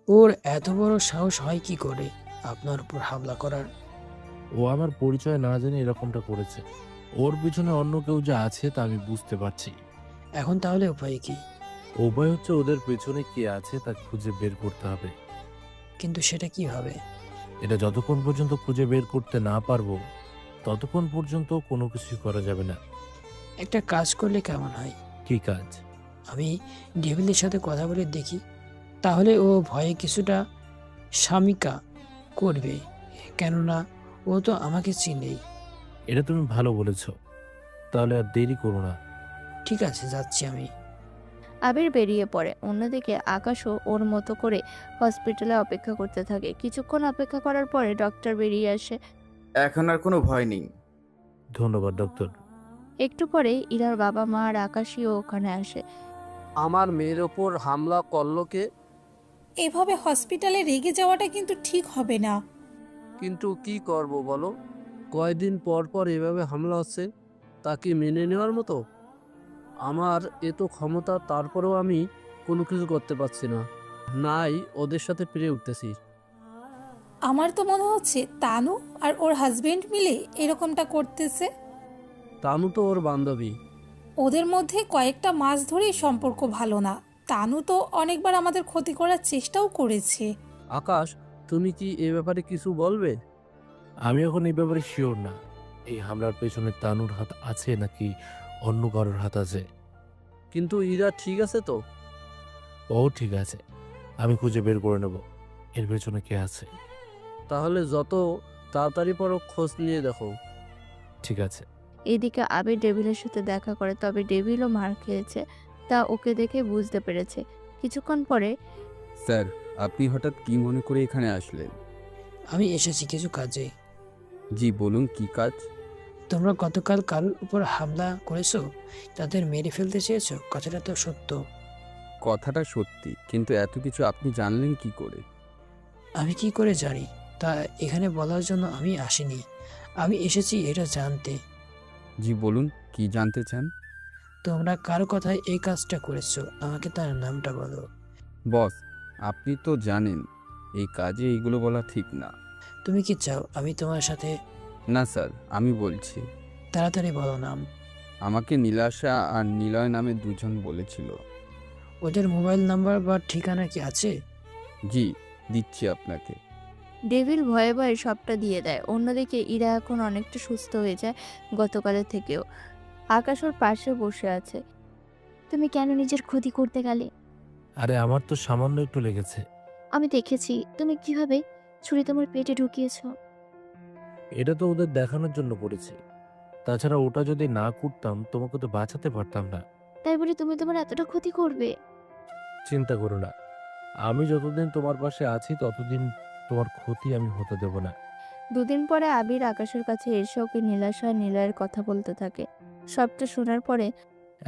ওর এত বড় সাহস হয় কি করে আপনার উপর হামলা করার? ও আমার পরিচয় না জেনে এরকমটা করেছে। ওর পিছনে অন্য কেউ যে আছে তা আমি বুঝতে পারছি। এখন তাহলে উপায় কি? উপায় হচ্ছে ওদের পেছনে কে আছে তা খুঁজে বের করতে হবে। কিন্তু সেটা কি হবে? এটা যতক্ষণ পর্যন্ত খুঁজে বের করতে না পারবো ততক্ষণ পর্যন্ত কোনো কিছু করা যাবে না। একটা কাজ করলে কেমন হয়? কি কাজ? আমি ডেভিলের সাথে কথা বলে দেখি, তাহলে ও ভয়ে কিছুটা স্বামিকা করবে, কেননা ও তো আমাকে চিনেই। এটা তুমি ভালো বলেছ, তাহলে আর দেরি করো না। ঠিক আছে, যাচ্ছি আমি। আবির বেরিয়ে পড়ে। অন্যদিকে আকাশও ওর মতো করে হসপিটালে অপেক্ষা করতে থাকে। কিছুক্ষণ অপেক্ষা করার পরে ডক্টর বেরিয়ে আসে। এখন আর কোনো ভয় নেই। ধন্যবাদ ডক্টর। একটু পরে ইরার বাবা মা আর আকাশীও ওখানে আসে। আমার মেয়ের ওপর হামলা করলো কে? এভাবে হসপিটালে রেগে যাওয়াটা কিন্তু ঠিক হবে না। কিন্তু কি করব বলো, কয়দিন পর পর এভাবে হামলা হচ্ছে, তা কি মেনে নেওয়ার মতো? আমার এত ক্ষমতা, তারপরেও আমি কোনো কিছু করতে পারছি না, নাই ওদের সাথে পেরে উঠতেছি। আমার তো মনে হচ্ছে তানু আর ওর হাজবেন্ড মিলে এরকমটা করতেছে। তানু তো ওর বান্ধবী। ওদের মধ্যে কয়েকটা মাস ধরেই সম্পর্ক ভালো না। তানু তো অনেকবার আমাদের ক্ষতি করার চেষ্টাও করেছে। আকাশ, তুমি কি এ ব্যাপারে কিছু বলবে? আমি এখন এই ব্যাপারে শিওর না, এই হামলার পেছনে তানুর হাত আছে নাকি অন্য কারোর হাত আছে। কিন্তু ইরা ঠিক আছে তো? ও ঠিক আছে, আমি খুঁজে বের করে নেব এর পেছনে কে আছে। তাহলে যত তাড়াতাড়ি পারো খোঁজ নিয়ে দেখো। ঠিক আছে। এদিকে আবির ডেভিলের সাথে দেখা করে, তবে ডেভিলও মার খেয়েছে, তা ওকে দেখে বুঝতে পেরেছে। কিছুক্ষণ পরে, স্যার, আপনি হঠাৎ কি মনে করে এখানে আসলেন? আমি এসেছি কিছু কাজে। জি বলুন, কি কাজ? তোমরা গতকাল কারোর উপর হামলা করেছো, তাদের মেরে ফেলতে চেয়েছো, কথাটা তো সত্য? কথাটা সত্যি, কিন্তু এত কিছু আপনি জানলেন কি করে? আমি কি করে জানি তা এখানে বলার জন্য আমি আসিনি, আমি এসেছি এটা জানতে। জি বলুন, কি জানতে চান? তোমরা কার কথায় এই কাজটা করেছো, আমাকে তার নামটা বলো। বস, আপনি তো জানেন এই কাজে এইগুলো বলা ঠিক না। তুমি কি চাও আমি তোমার সাথে? না স্যার, আমি বলছি। তাড়াতাড়ি বলো নাম। আমাকে নীলাশা আর নিলয় নামে দুজন বলেছিল। ওদের মোবাইল নাম্বার বা ঠিকানা কি আছে? জি, দিচ্ছি আপনাকে। ডেভিল ভয়ে ভয়ে সবটা দিয়ে দেয়। অন্যদিকে ইরা এখন অনেকটা সুস্থ হয়ে যায় গতকালের থেকেও। আকাশ ওর পাশে বসে আছে। তুমি কেন নিজের ক্ষতি করতে গেলে? আরে আমার তো সামান্য একটু লেগেছে। আমি দেখেছি তুমি কিভাবে ছুরি তোমার পেটে ঢুকিয়েছো। এটা তো ওদের দেখানোর জন্য করেছি, তাছাড়া ওটা যদি না করতাম তোমাকে তো বাঁচাতে পারতাম না। তাই বলে তুমি তোমার এতটা ক্ষতি করবে? চিন্তা করো না, আমি যতদিন তোমার পাশে আছি ততদিন তোমার ক্ষতি আমি হতে দেব না। দুদিন পরে আবির আকাশের কাছে এসে ওকে নীলাশা আর নিলয়ের কথা বলতে থাকে। সবটা শোনার পরে,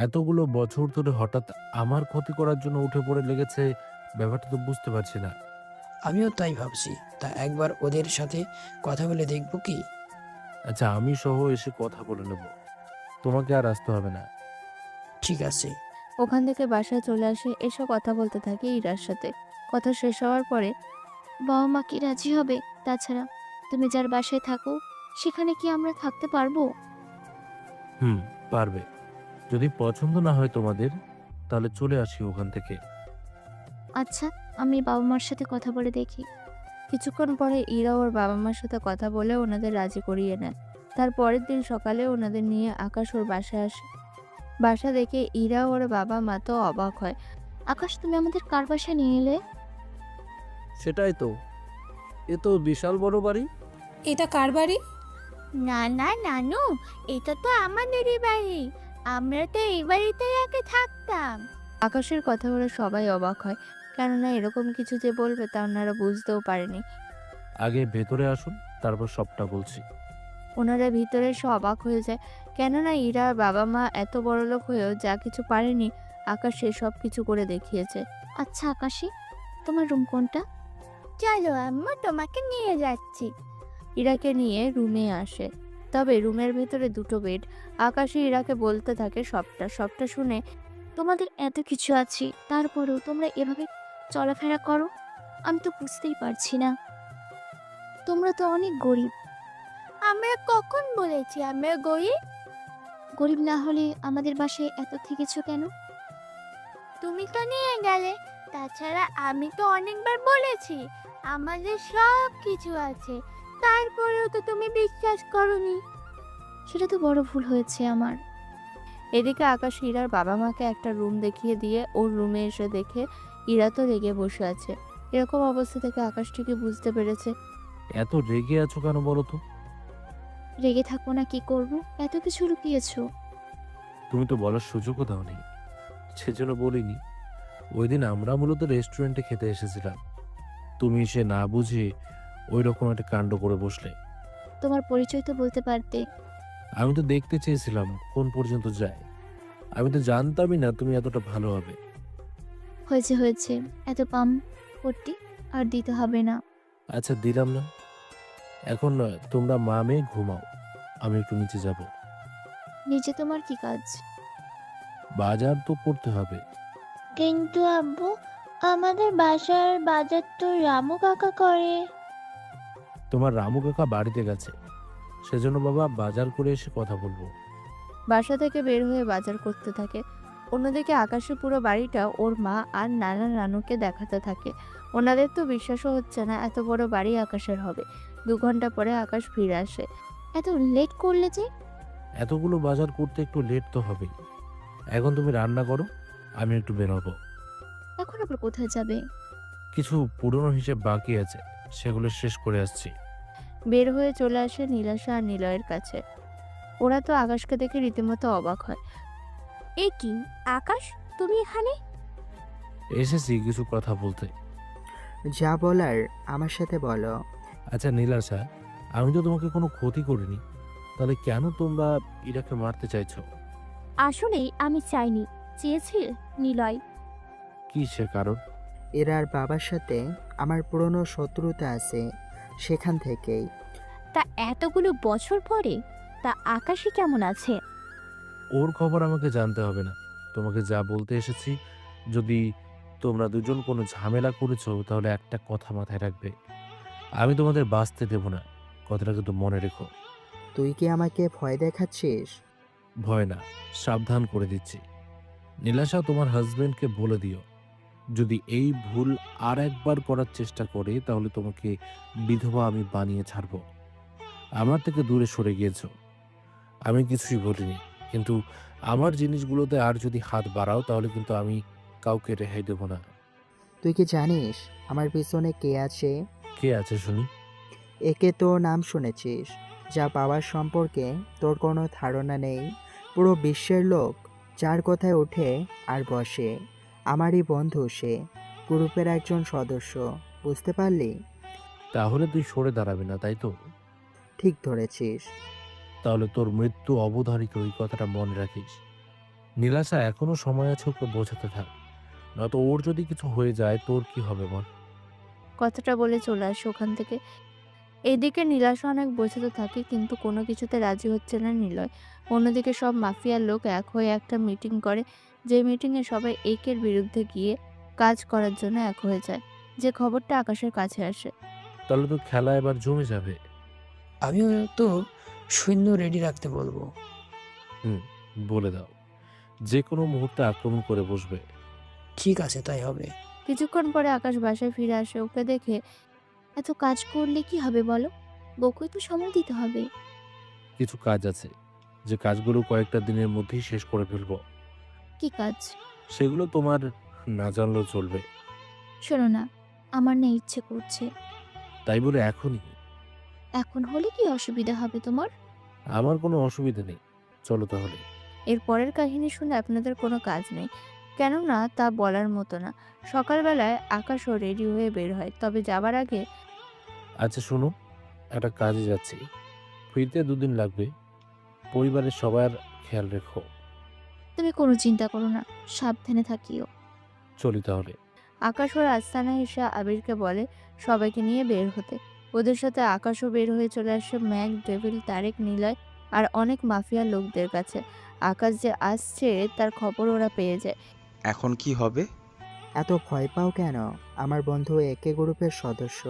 এতগুলো বছর ধরে হঠাৎ আমার ক্ষতি করার জন্য উঠে পড়ে লেগেছে, ব্যাপারটা তো বুঝতে পারছি না। আমিও তাই ভাবছি, তা একবার ওদের সাথে কথা বলে দেখবো কি? আচ্ছা, আমি সহ এসে কথা বলে নেব, তোমাকে আর আসতে হবে না। ঠিক আছে। ওখান থেকে বাসায় চলে আসে, এসে কথা বলতে থাকে ইরার সাথে। কথা শেষ হওয়ার পরে, বাবা মা কি রাজি হবে? তাছাড়া তুমি যার বাসায় থাকো সেখানে কি আমরা থাকতে পারবো? পারবে। যদি পছন্দ না হয় তোমাদের, তাহলে চলে আসি ওখান থেকে। আচ্ছা, আমি বাবা মার সাথে কথা বলে দেখি। কিছুক্ষণ পরে ইরা ওর বাবা মার সাথে কথা বলে ওনাদের রাজি করিয়ে নেয়। তার পরের দিন সকালে ওনাদের নিয়ে আকাশ ওর বাসায় আসে। বাসা দেখে ইরা ওর বাবা মা তো অবাক হয়। আকাশ, তুমি আমাদের কার বাসায় নিয়ে এলে? সেটাই তো, এ তো বিশাল বড় বাড়ি। এটা কার বাড়ি? না না নানু, এটা তো আমাদেরই বাড়ি। আমরা তো এই বাড়িতেই আগে থাকতাম। আকাশের কথা বলে সবাই অবাক হয়, কেননা এরকম কিছু যে বলবে তা ওনারা বুঝতেও পারেনি। আগে ভেতরে আসুন, তারপর সবটা বলছি। ওনারা ভিতরে এসে অবাক হয়ে যায়, কেননা ইরার বাবা মা এত বড়লোক হয়েও যা কিছু পারেনি আকাশ সে সব কিছু করে দেখিয়েছে। আচ্ছা আকাশী, তোমার রুম কোনটা? চলো আম্মু, তোমাকে নিয়ে যাচ্ছি। ইরাকে নিয়ে রুমে আসে, তবে রুমের ভেতরে দুটো বেড। আকাশে ইরাকে বলতে থাকে সবটা শুনে, তোমাদের এত কিছু আছে, তারপরেও তোমরা এভাবে চলাফেরা করো, আমি তো বুঝতেই পারছি না। তোমরা তো অনেক গরিব। আমরা কখন বলেছি আমরা গরিব? গরিব না হলে আমাদের বাসায় এত থেকেছো কেন? তুমি তো নিয়ে গেলে। তাছাড়া আমি তো অনেকবার বলেছি আমাদের সব কিছু আছে, তারপরেও তো তুমি বিশ্বাস করোনি। সেটা তো বড় ভুল হয়েছে আমার। এদিকে আকাশ ইরার বাবা মাকে একটা রুম দেখিয়ে দিয়ে ওর রুমে এসে দেখে ইরা তো রেগে বসে আছে। এরকম অবস্থা থেকে আকাশ ঠিকই বুঝতে পেরেছে। এত রেগে আছো কেন বলো তো? রেগে থাকবো না, কি করবো? এত কিছু লুকিয়েছো। তুমি তো বলার সুযোগও দাওনি, সেজন্য বলিনি। ওই দিন আমরা মূলত রেস্টুরেন্টে খেতে এসেছিলাম, তুমি সে না বুঝে ওই রকম একটা কাণ্ড করে বসলে। তোমার পরিচয় তো বলতে পারতে। আমি তো দেখতে চেয়েছিলাম কোন পর্যন্ত যায়। আমি তো জানতামই না তুমি এতটা ভালো হবে। হয়েছে হয়েছে, এত পাম পট্টি আর দিতে হবে না। আচ্ছা দিলাম না। এখন তোমরা মা মেয়ে ঘুমাও, আমি একটু নিচে যাব। নিচে তোমার কি কাজ? বাজার তো করতে হবে। কিন্তু আব্বু, আমাদের বাসার বাজার তো রামু কাকা করে। তোমার রামু কাকা বাড়িতে গেছে, সেজন্য বাবা বাজার করে এসে কথা বলবো। বাসা থেকে বের হয়ে বাজার করতে থাকে। অন্যদিকে আকাশের পুরো বাড়িটা ওর মা আর নানা নানুকে দেখাতে থাকে। ওনাদের তো বিশ্বাসও হচ্ছে না এত বড় বাড়ি আকাশের হবে। 2 ঘন্টা পরে আকাশ ফিরে আসে। এত লেট করলে যে? এতগুলো বাজার করতে একটু লেট তো হবেই। এখন তুমি রান্না করো, আমি একটু বেরোবো। এখন আবার কোথায় যাবে? কিছু পুরনো হিসেব বাকি আছে, সেগুলো শেষ করে আসছি। বের হয়ে চলে আসে নীলাশা আর নিলয়ের কাছে। ওরা তো আকাশকে দেখে রীতিমতো অবাক হয়। এ কি আকাশ, তুমি এখানে? এসেছি কিছু কথা বলতে। যা বলার আমার সাথে বলো। আচ্ছা নীলাশা, আমি তো তোমাকে কোনো ক্ষতি করিনি, তাহলে কেন তোমরা ইরাকে মারতে চাইছো? আসলে আমি চাইনি, চেয়েছি নিলয়। কি সে কারণ? এরার বাবার সাথে আমার পুরনো শত্রুতা আছে, সেখান থেকেই। তা এতগুলো বছর পরে তা আকাশী কেমন আছে? ওর খবর আমাকে জানতে হবে না। তোমাকে যা বলতে এসেছি, যদি তোমরা দুজন কোনো ঝামেলা করেছো তাহলে একটা কথা মাথায় রাখবে, আমি তোমাদের বাঁচতে দেব না। কথাটা কিন্তু মনে রেখো। তুই কি আমাকে ভয় দেখাচ্ছিস? ভয় না, সাবধান করে দিচ্ছি। নীলাশা, তোমার হাজবেন্ডকে বলে দিও, যদি এই ভুল আর একবার করার চেষ্টা করে তাহলে তোমাকে বিধবা আমি বানিয়ে ছাড়ব। আমার থেকে দূরে সরে গিয়েছো, আমি কিছুই বলিনি, কিন্তু আমার জিনিসগুলোতে আর যদি হাত বাড়াও তাহলে কিন্তু আমি কাউকে রেহাই দেব না। তুই কি জানিস আমার পিছনে কে আছে? কে আছে শুনি? একে তো নাম শুনেছিস, যা বাবার সম্পর্কে তোর কোনো ধারণা নেই। পুরো বিশ্বের লোক যার কথায় ওঠে আর বসে। আমারই বন্ধু সে, গ্রুপের একজন সদস্য, বুঝতে পারলি? তাহলে তুই সরে দাঁড়াবি না, তাই তো? ঠিক ধরেছিস। তাহলে তোর মৃত্যু অবধারিত, এই কথাটা মনে রাখিস। নীলাশা, এখনো সময় আছে, ওকে বোঝাতে থাক, নয়তো ওর যদি কিছু হয়ে যায় তোর কি হবে বল? কথাটা বলে চলে আসে ওখান থেকে। এদিকে নীলাশা অনেক বোঝাতে থাকে, কিন্তু কোনো কিছুতে রাজি হচ্ছে না নিলয়। অন্যদিকে সব মাফিয়ার লোক এক হয়ে একটা মিটিং করে, যে মিটিংয়ে সবাই একের বিরুদ্ধে গিয়ে কাজ করার জন্য এক হয়ে যায়। যে খবরটা আকাশের কাছে আসে। তাহলে তো খেলা এবার জমে যাবে। আমিও তো সৈন্য রেডি রাখতে বলবো। হুম, বলে দাও। যে কোনো মুহূর্তে আক্রমণ করে বসবে। ঠিক আছে, তাই হবে। কিছুক্ষণ পরে আকাশ বাসায় ফিরে আসে। ওকে দেখে, এত কাজ করলে কি হবে বলো? বউকে তো সময় দিতে হবে। কিছু কাজ আছে, যে কাজগুলো কয়েকটা দিনের মধ্যেই শেষ করে ফেলবো। কি কাজ? সেগুলো তোমার না জানলেও চলবে। শোনো না, আমার না ইচ্ছে করছে। তাই বলে এখনই? এখন হলে কি অসুবিধা হবে তোমার? আমার কোনো অসুবিধা নেই, চলো তাহলে। এর পরের কাহিনী শুনে আপনাদের কোনো কাজ নেই, কেননা তা বলার মতো না। সকালবেলায় আকাশও রেডি হয়ে বের হয়, তবে যাবার আগে আচ্ছা শোনো, একটা কাজে যাচ্ছি, ফিরতে 2 দিন লাগবে। পরিবারের সবার খেয়াল রেখো। তুমি কোনো চিন্তা করো না, সাবধানে থাকিও। চলি তাহলে। আকাশ ওর আস্তানায় এসে আবিরকে বলে সবাইকে নিয়ে বের হতে। ওদের সাথে আকাশও বের হয়ে চলে আসে ম্যাক, ডেভিল, তারেক, নিলয় আর অনেক মাফিয়া লোকদের কাছে। আকাশ যে আসছে তার খবর ওরা পেয়ে যায়। এখন কি হবে? এত ভয় পাও কেন? আমার বন্ধু একে গ্রুপের সদস্য।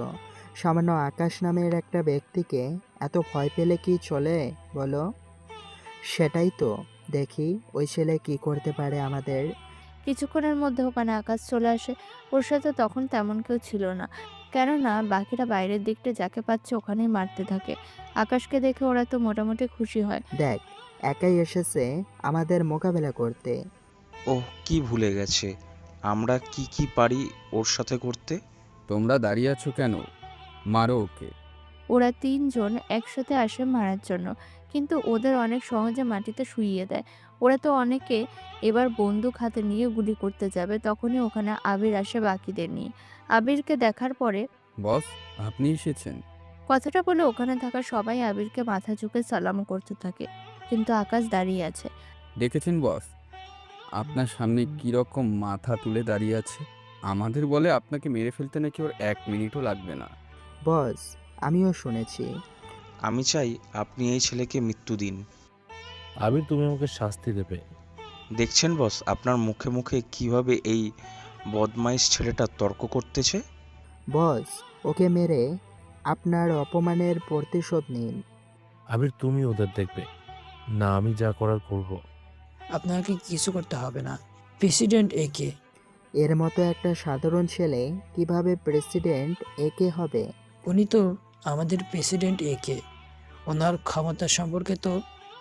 সামান্য আকাশ নামের একটা ব্যক্তিকে এত ভয় পেলে কি চলে বলো? সেটাই তো, দেখি ওই ছেলে কি করতে পারে আমাদের। কিছুক্ষণের মধ্যে ওখানে আকাশ চলে আসে। ওর সাথে তখন তেমন কেউ ছিল না, কেননা বাকিরা বাইরের দিকটা যাকে পাচ্ছে ওখানেই মারতে থাকে। আকাশকে দেখে ওরা তো মোটামুটি খুশি হয়। দেখ, একাই এসেছে আমাদের মোকাবেলা করতে। ওহ, কি ভুলে গেছে আমরা কি কি পারি ওর সাথে করতে। তোমরা দাঁড়িয়ে আছো কেন? মারো ওকে। ওরা 3 জন একসাথে আসে মারার জন্য, কিন্তু ওদের অনেক সহজে মাটিতে শুইয়ে দেয়। ওরা তো অনেকে এবার বন্দুক হাতে নিয়ে গুলি করতে যাবে, তখনই ওখানে আবির আসে বাকিদের নিয়ে। আবিরকে দেখার পরে বস, আপনি এসেছেন? কথাটা বলে ওখানে থাকা সবাই আবিরকে মাথা ঝুঁকে সালাম করতে থাকে, কিন্তু আকাশ দাঁড়িয়ে আছে। দেখেছেন বস, আপনার সামনে কিরকম মাথা তুলে দাঁড়িয়ে আছে। আমাদের বলে আপনাকে মেরে ফেলতে নাকি ওর 1 মিনিটও লাগবে না। বস, আমিও শুনেছি। আমি চাই আপনি এই ছেলেকে মৃত্যু দিন। আবির, তুমি আমাকে শাস্তি দেবে। দেখছেন বস, আপনার মুখে মুখে কিভাবে এই বদমাইশ ছেলেটা তর্ক করতেছে। বস, ওকে মেরে আপনার অপমানের প্রতিশোধ নিন। আবির, তুমি ওদের দেখবে না, আমি যা করার করব। আপনাকে কিছু করতে হবে না। প্রেসিডেন্ট একে। এর মতো একটা সাধারণ ছেলে কিভাবে প্রেসিডেন্ট একে হবে? উনি তো আমাদের প্রেসিডেন্ট একে। ওনার ক্ষমতা সম্পর্কে তো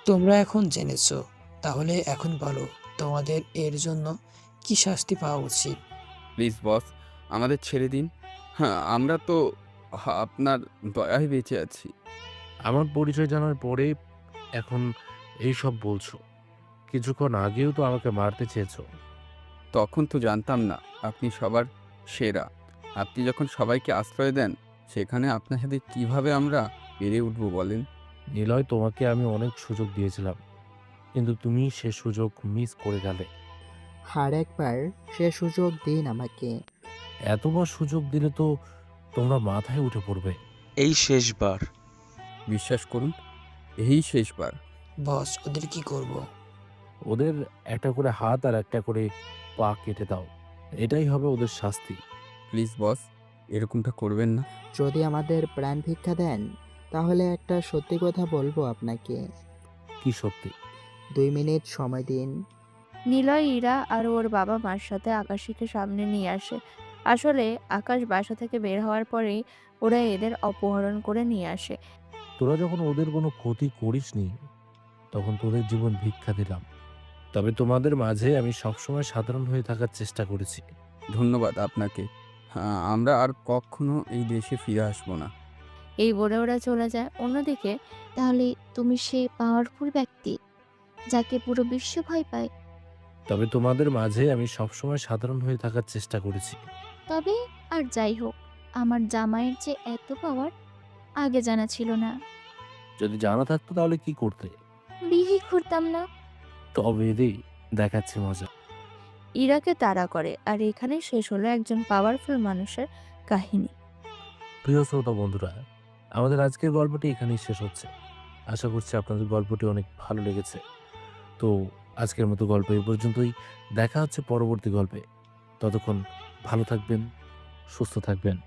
তোমরা এখন জেনেছো। তাহলে এখন বলো, তোমাদের এর জন্য কি শাস্তি পাওয়া উচিত? প্লিজ বস, আমাদের ছেড়ে দিন। হ্যাঁ, আমরা তো আপনার দয়ায় বেঁচে আছি। আমার পরিচয় জানার পরে এখন এই সব বলছো? কিছুক্ষণ আগেও তো আমাকে মারতে চেয়েছো। তখন তো জানতাম না আপনি সবার সেরা। আপনি যখন সবাইকে আশ্রয় দেন, সেখানে আপনার সাথে কিভাবে আমরা পেরে উঠবো বলেন? নিলয়, তোমাকে আমি অনেক সুযোগ দিয়েছিলাম, কিন্তু তুমি সে সুযোগ মিস করে গেলে। আর একবার সে সুযোগ দিন আমাকে। এতবার সুযোগ দিলে তো তোমরা মাথায় উঠে পড়বে। এই শেষবার। বিশ্বাস করুন, এই শেষবার। বস, ওদের কি করব? ওদের একটা করে হাত আর একটা করে পা কেটে দাও, এটাই হবে ওদের শাস্তি। প্লিজ বস, এরকমটা করবেন না। যদি আমাদের প্রাণ ভিক্ষা দেন, তাহলে একটা সত্যি কথা বলবো আপনাকে। কি সত্যি? 2 মিনিট সময় দিন। নিলয়, ইরা আর ওর বাবা মার সাথে আকাশীকে সামনে নিয়ে আসে। আসলে আকাশ বাসা থেকে বের হওয়ার পরেই ওরা এদের অপহরণ করে নিয়ে আসে। তোরা যখন ওদের কোনো ক্ষতি করিসনি, তখন তোদের জীবন ভিক্ষা দিলাম। তবে তোমাদের মাঝে আমি সবসময় সাধারণ হয়ে থাকার চেষ্টা করেছি। ধন্যবাদ আপনাকে। হ্যাঁ, আমরা আর কখনো এই দেশে ফিরে আসবো না। এই বলে ওরা চলে যায়। অন্যদিকে তাহলে তুমি সেই পাওয়ারফুল ব্যক্তি যাকে পুরো বিশ্ব ভয় পায়? তবে তোমাদের মাঝে আমি সবসময় সাধারণ হয়ে থাকার চেষ্টা করেছি। তবে আর যাই হোক, আমার জামাইয়ের যে এত পাওয়ার আগে জানা ছিল না। যদি জানা থাকতো তাহলে কি করতে? বিয়ে করতাম না। তবে রে, দেখাচ্ছে মজা। ইরাকে তাড়া করে। আর এখানেই শেষ হলো একজন পাওয়ারফুল মানুষের কাহিনী। প্রিয় শ্রোতা বন্ধুরা, আমাদের আজকের গল্পটি এখানেই শেষ হচ্ছে। আশা করছি আপনাদের গল্পটি অনেক ভালো লেগেছে। তো আজকের মতো গল্প এই পর্যন্তই। দেখা হচ্ছে পরবর্তী গল্পে। ততক্ষণ ভালো থাকবেন, সুস্থ থাকবেন।